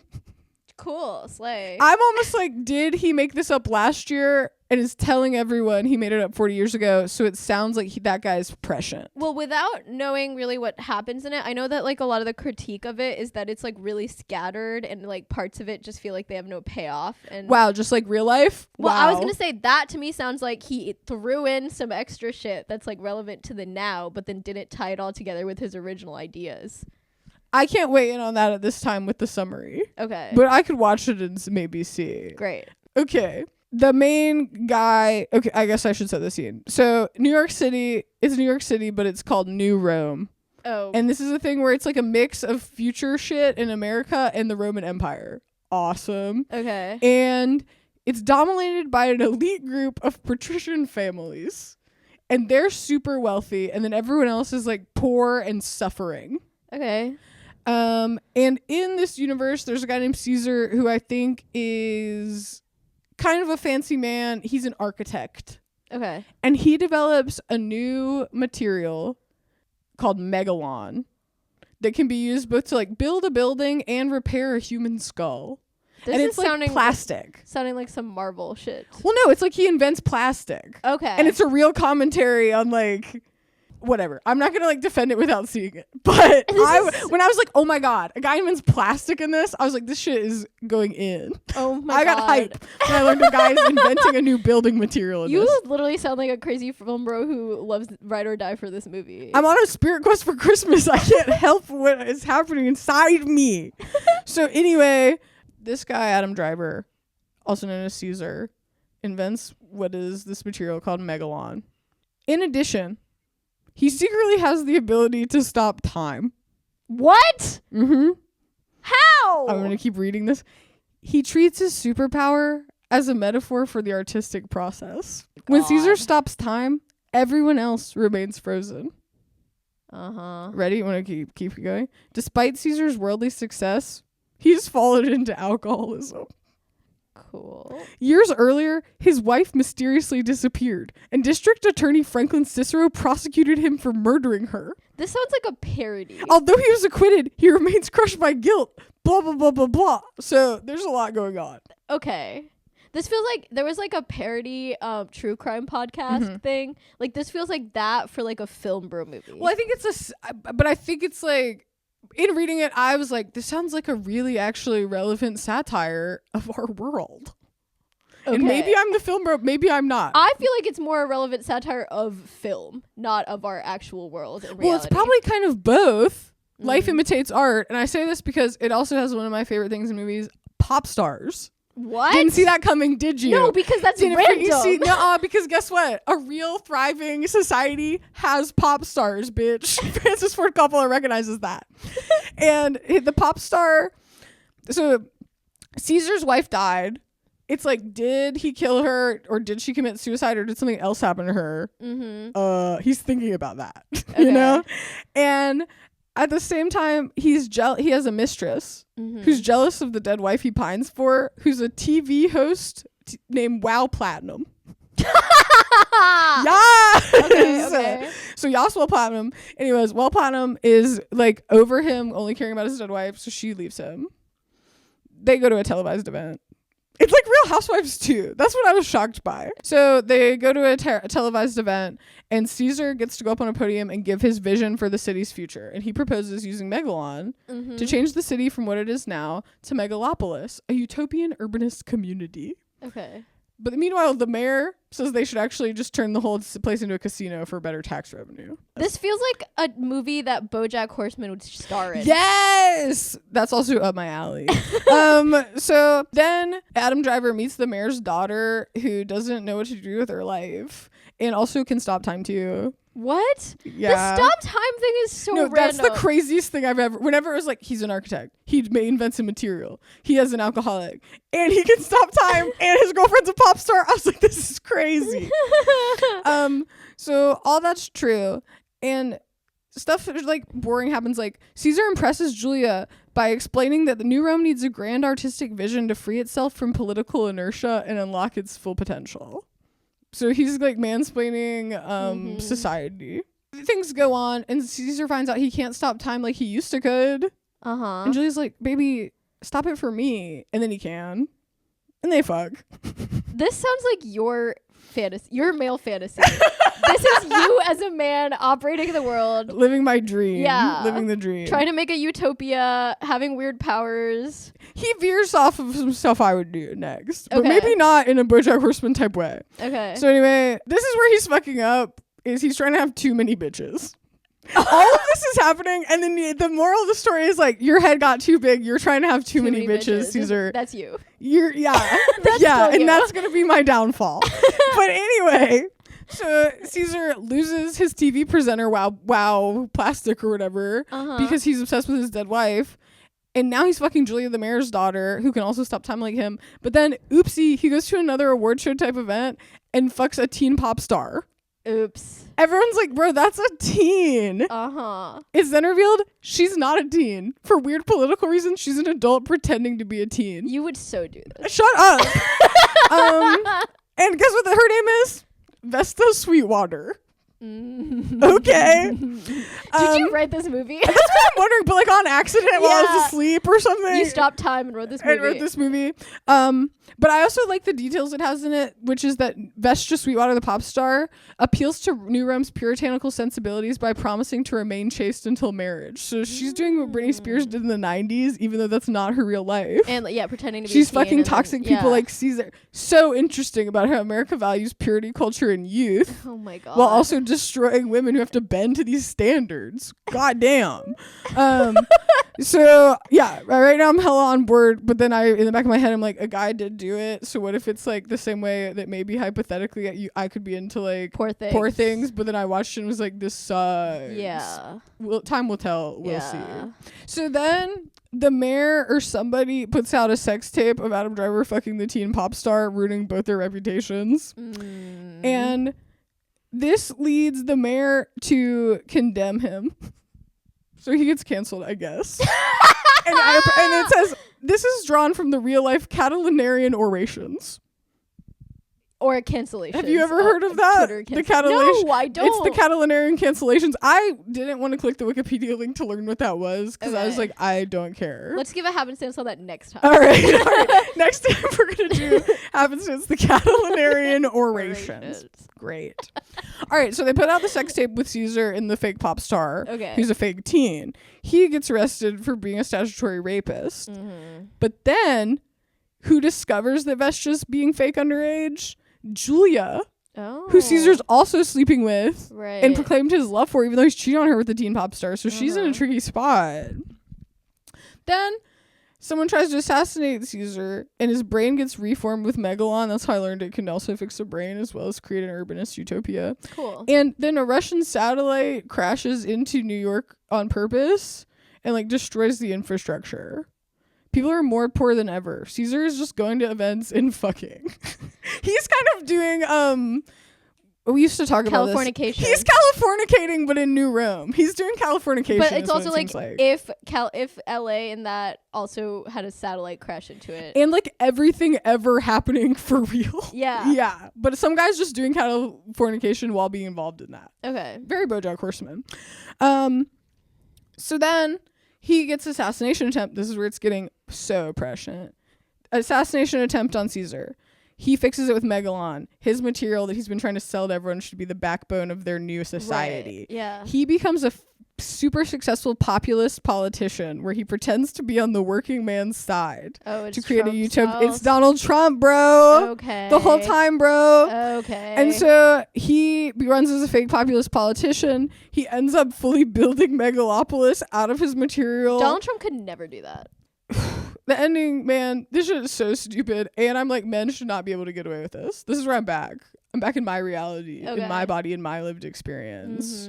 Cool. Slay. I'm almost like, did he make this up last year and is telling everyone he made it up 40 years ago, so it sounds like that guy's prescient. Well, without knowing really what happens in it, I know that like a lot of the critique of it is that it's like really scattered and like parts of it just feel like they have no payoff. And wow, just like real life? Well, wow. I was gonna say that to me sounds like he threw in some extra shit that's like relevant to the now, but then didn't tie it all together with his original ideas. I can't weigh in on that at this time with the summary. Okay. But I could watch it and maybe see. Great. Okay. The main guy, okay, I guess I should set the scene. So New York City is New York City, but it's called New Rome. Oh. And this is a thing where it's like a mix of future shit in America and the Roman Empire. Awesome. Okay. And it's dominated by an elite group of patrician families. And they're super wealthy, and then everyone else is like poor and suffering. Okay. And in this universe, there's a guy named Caesar who I think is kind of a fancy man. He's an architect. Okay. And he develops a new material called megalon that can be used both to like build a building and repair a human skull. This and is it's like sounding plastic. Sounding like some Marvel shit. Well, no, it's like he invents plastic. Okay. And it's a real commentary on like whatever. I'm not gonna like defend it without seeing it. But when I was like, oh my god, a guy invents plastic in this, I was like, this shit is going in. Oh my I god. got hype when I learned a guy is inventing a new building material in You this. literally sound like a crazy film bro who loves Ride or Die for this movie. I'm on a spirit quest for Christmas. I can't help what is happening inside me. So anyway, this guy, Adam Driver, also known as Caesar, invents what is this material called megalon. In addition, he secretly has the ability to stop time. What? Mm-hmm. How? I'm going to keep reading this. He treats his superpower as a metaphor for the artistic process. When Caesar stops time, everyone else remains frozen. Uh-huh. Ready? You want to keep going? Despite Caesar's worldly success, he's fallen into alcoholism. Cool. Years earlier, his wife mysteriously disappeared, and District Attorney Franklin Cicero prosecuted him for murdering her. This sounds like a parody. Although he was acquitted, he remains crushed by guilt. Blah, blah, blah, blah, blah. So there's a lot going on. Okay. This feels like there was like a parody true crime podcast thing. Like this feels like that for like a film bro movie. Well, I think but I think it's like, in reading it, I was like, this sounds like a really actually relevant satire of our world. Okay. And maybe I'm the film bro, maybe I'm not. I feel like it's more a relevant satire of film, not of our actual world in reality. Well, it's probably kind of both. Life imitates art. And I say this because it also has one of my favorite things in movies, pop stars. What? Didn't see that coming, did you? No, because that's random. Because guess what? A real thriving society has pop stars, bitch. Francis Ford Coppola recognizes that. And the pop star, so Caesar's wife died. It's like, did he kill her or did she commit suicide or did something else happen to her? Mm-hmm. He's thinking about that, you know? And at the same time, he has a mistress who's jealous of the dead wife he pines for, who's a TV host named Wow Platinum. Yes! Okay. So Yas Well Platinum. Anyways, Well Platinum is like over him, only caring about his dead wife, so she leaves him. They go to a televised event. It's like Real Housewives too. That's what I was shocked by. So they go to a televised event, and Caesar gets to go up on a podium and give his vision for the city's future. And he proposes using Megalon to change the city from what it is now to Megalopolis, a utopian urbanist community. Okay. But meanwhile, the mayor says they should actually just turn the whole place into a casino for better tax revenue. This feels like a movie that BoJack Horseman would star in. Yes! That's also up my alley. So then Adam Driver meets the mayor's daughter who doesn't know what to do with her life and also can stop time too. What? Yeah. The stop time thing is so random. That's the craziest thing I've ever. Whenever it was like, he's an architect, he invents a material, he has an alcoholic, and he can stop time, and his girlfriend's a pop star. I was like, this is crazy. So all that's true, and stuff like boring happens. Like Caesar impresses Julia by explaining that the New Rome needs a grand artistic vision to free itself from political inertia and unlock its full potential. So he's like mansplaining society. Things go on, and Caesar finds out he can't stop time like he used to could. And Julia's like, baby, stop it for me. And then he can. And and they fuck. This sounds like your fantasy, your male fantasy. This is you as a man operating the world, living my dream. Yeah. Living the dream. Trying to make a utopia, having weird powers. He veers off of some stuff I would do next, but Okay. maybe not in a BoJack Horseman type way. Okay. So anyway, this is where he's fucking up. Is he's trying to have too many bitches. All of this is happening, and then the moral of the story is like, your head got too big. You're trying to have too many bitches, Caesar. That's you. Yeah, That's yeah, still and you. that's gonna be my downfall. But anyway, so Caesar loses his TV presenter, wow, plastic or whatever, because he's obsessed with his dead wife. And now he's fucking Julia the mayor's daughter, who can also stop time like him. But then, oopsie, he goes to another award show type event and fucks a teen pop star. Oops. Everyone's like, bro, that's a teen. It's then revealed she's not a teen. For weird political reasons, she's an adult pretending to be a teen. You would so do this. Shut up. And guess what her name is? Vesta Sweetwater. Okay. Did you write this movie? That's what I'm wondering, but like on accident while I was asleep or something. You stopped time and wrote this movie. But I also like the details it has in it, which is that Vesta Sweetwater, the pop star, appeals to New Rome's puritanical sensibilities by promising to remain chaste until marriage. So she's doing what Britney Spears did in the 90s, even though that's not her real life. And pretending to be she's a teen fucking toxic people like Caesar. So interesting about how America values purity culture and youth. Oh my god. While also destroying women who have to bend to these standards. God damn. So yeah, right now I'm hella on board, but then in the back of my head I'm like, a guy did do it, so what if it's like the same way that maybe hypothetically I could be into like poor things, but then I watched it and was like, this sucks. Yeah. Time will tell. We'll see. So then the mayor or somebody puts out a sex tape of Adam Driver fucking the teen pop star, ruining both their reputations. And this leads the mayor to condemn him. So he gets canceled, I guess. and it says, this is drawn from the real life Catalanarian orations. Or cancellations. Have you ever heard of that? The Catalan. No, I don't. It's the Catalanarian cancellations. I didn't want to click the Wikipedia link to learn what that was because I was like, I don't care. Let's give a happenstance on that next time. All right. Next time we're gonna do happenstance, the Catalanarian orations. Great. All right. So they put out the sex tape with Caesar and the fake pop star, who's a fake teen. He gets arrested for being a statutory rapist. But then, who discovers that Vesta's being fake underage? Julia, who Caesar's also sleeping with and proclaimed his love for, even though he's cheating on her with the teen pop star. So she's in a tricky spot. Then someone tries to assassinate Caesar and his brain gets reformed with Megalon. That's how I learned it can also fix a brain as well as create an urbanist utopia. Cool. And then a Russian satellite crashes into New York on purpose and like destroys the infrastructure. People are more poor than ever. Caesar is just going to events and fucking. He's kind of doing we used to talk about this. Californication. He's Californicating, but in New Rome. He's doing Californication. But it's also like if LA and that also had a satellite crash into it. And like everything ever happening for real. Yeah. Yeah. But some guy's just doing Californication while being involved in that. Okay. Very BoJack Horseman. So then he gets assassination attempt. This is where it's getting so prescient. Assassination attempt on Caesar. He fixes it with Megalon. His material that he's been trying to sell to everyone should be the backbone of their new society. Right. Yeah. He becomes a super successful populist politician where he pretends to be on the working man's side to create a utopia. It's Donald Trump, bro. Okay. The whole time, bro. Okay. And so he runs as a fake populist politician. He ends up fully building Megalopolis out of his material. Donald Trump could never do that. The ending, man, this shit is so stupid. And I'm like, men should not be able to get away with this. This is where I'm back. I'm back in my reality, in my body, in my lived experience.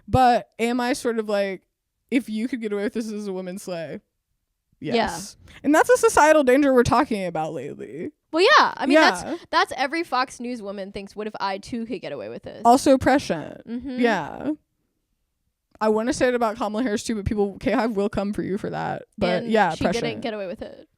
But am I sort of like, if you could get away with this as a woman, slay? Yes. Yeah. And that's a societal danger we're talking about lately. Well, yeah. I mean, that's every Fox News woman thinks, what if I too could get away with this? Also prescient. Yeah. I want to say it about Kamala Harris too, but K-Hive will come for you for that. But and yeah, she didn't get away with it.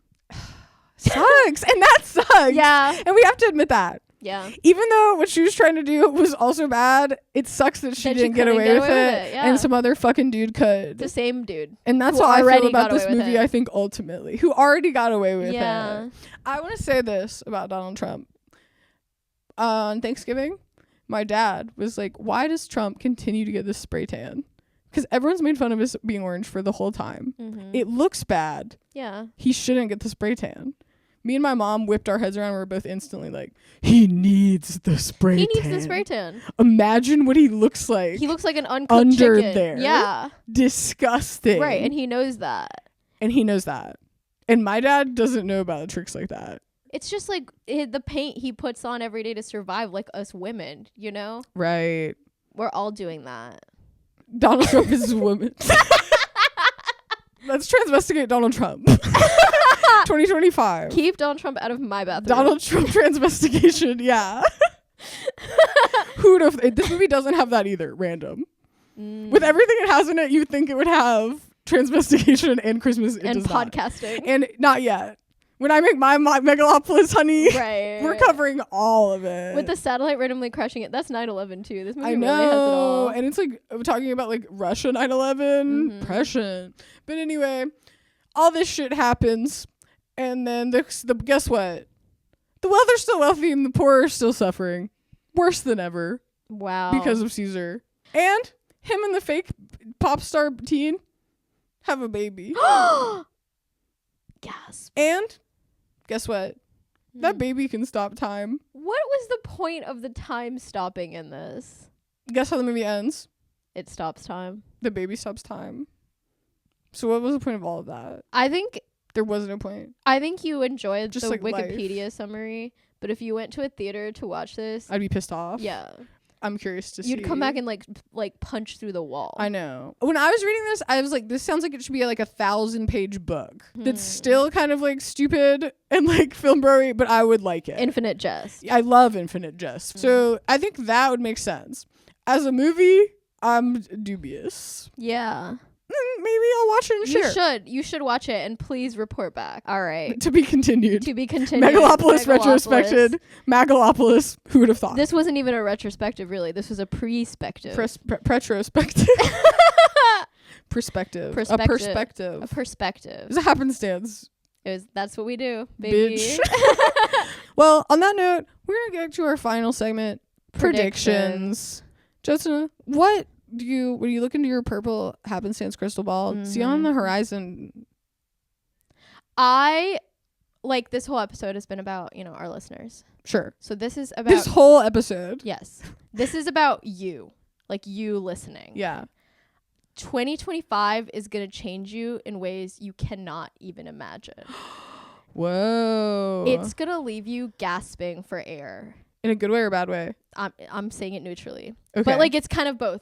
Sucks. And that sucks. Yeah. And we have to admit that. Yeah. Even though what she was trying to do was also bad, it sucks that she didn't get away with it. Yeah. And some other fucking dude could. The same dude. And that's who how I feel already about got this away with movie, it. I think, ultimately. Who already got away with Yeah. it. I want to say this about Donald Trump. On Thanksgiving, my dad was like, why does Trump continue to get this spray tan? Because everyone's made fun of his being orange for the whole time. Mm-hmm. It looks bad. Yeah. He shouldn't get the spray tan. Me and my mom whipped our heads around. We were both instantly like, he needs the spray tan. He needs the spray tan. Imagine what he looks like. He looks like an uncooked under chicken. there. Yeah. Disgusting. Right. And he knows that. And my dad doesn't know about tricks like that. It's just like the paint he puts on every day to survive, like us women, you know? Right. We're all doing that. Donald Trump is a woman. Let's transvestigate Donald Trump. 2025. Keep Donald Trump out of my bathroom. Donald Trump transvestigation. Yeah. Who'd have? This movie doesn't have that either. Random. With everything it has in it, you'd think it would have transvestigation and Christmas. It and does podcasting. Not. And not yet. When I make my Megalopolis, honey, right, we're covering all of it. With the satellite randomly crashing it. That's 9/11 too. This movie I know. really has it all. And it's like talking about like Russia 9/11. Prescient. But anyway, all this shit happens. And then the guess what? The wealthy's still wealthy and the poor are still suffering. Worse than ever. Wow. Because of Caesar. And him and the fake pop star teen have a baby. Gasp. And guess what? That baby can stop time. What was the point of the time stopping in this? Guess how the movie ends? It stops time. The baby stops time. So what was the point of all of that? I think there was no point. I think you enjoyed just the like Wikipedia summary, but if you went to a theater to watch this, I'd be pissed off. Yeah. I'm curious to see. You'd come back and like punch through the wall. I know. When I was reading this, I was like, this sounds like it should be like a 1,000-page book. That's still kind of like stupid and like film bro-y, but I would like it. Infinite Jest. I love Infinite Jest. So I think that would make sense. As a movie, I'm dubious. Yeah. Maybe I'll watch it and share. You should watch it and please report back. All right. To be continued. Megalopolis retrospected. Megalopolis. Who would have thought? This wasn't even a retrospective, really. This was a perspective. Retrospective. Perspective. A perspective. A perspective. It's a happenstance. That's what we do, baby. Bitch. Well, on that note, we're gonna get to our final segment. Predictions. Jyotsna, what do you, when you look into your purple happenstance crystal ball, see on the horizon? This whole episode has been about, our listeners. Sure. So this is about this whole episode. Yes. This is about you. Like you listening. Yeah. 2025 is going to change you in ways you cannot even imagine. Whoa. It's going to leave you gasping for air. In a good way or a bad way? I'm saying it neutrally. Okay. But it's kind of both.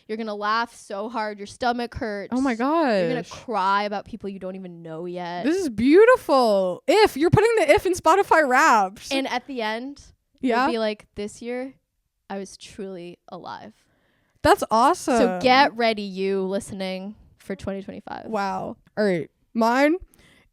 You're going to laugh so hard your stomach hurts. Oh my gosh. You're going to cry about people you don't even know yet. This is beautiful. You're putting the if in Spotify Wrapped. And at the end, you'll be like, this year I was truly alive. That's awesome. So get ready, you listening, for 2025. Wow. All right. Mine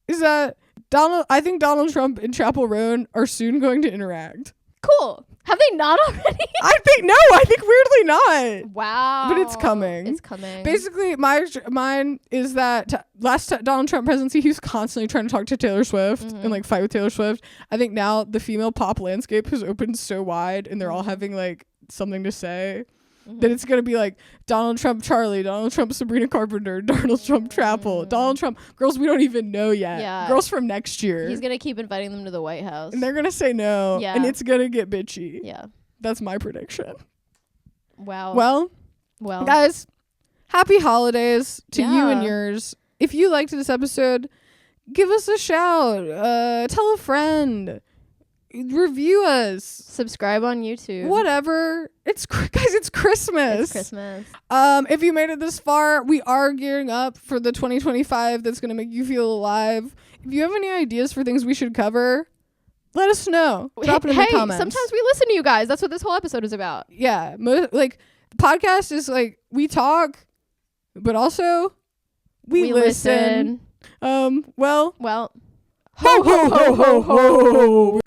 is that I think Donald Trump and Chapel Roan are soon going to interact. Cool. Have they not already? I think weirdly not. Wow. But it's coming. It's coming. Basically, mine is that last Donald Trump presidency, he was constantly trying to talk to Taylor Swift and fight with Taylor Swift. I think now the female pop landscape has opened so wide and they're all having something to say. That it's gonna be Donald Trump Charlie, Donald Trump Sabrina Carpenter, Donald Trump Chapel, Donald Trump girls we don't even know yet. Yeah. Girls from next year. He's gonna keep inviting them to the White House. And they're gonna say no. Yeah. And it's gonna get bitchy. Yeah. That's my prediction. Wow. Well, guys, happy holidays to you and Yeah. yours. If you liked this episode, give us a shout. Tell a friend. Review us. Subscribe on YouTube. Whatever. It's Christmas. It's Christmas. If you made it this far, we are gearing up for the 2025 that's gonna make you feel alive. If you have any ideas for things we should cover, let us know. Drop it in the comments. Sometimes we listen to you guys. That's what this whole episode is about. Yeah, the podcast is we talk, but also we listen. Well, ho ho ho ho ho.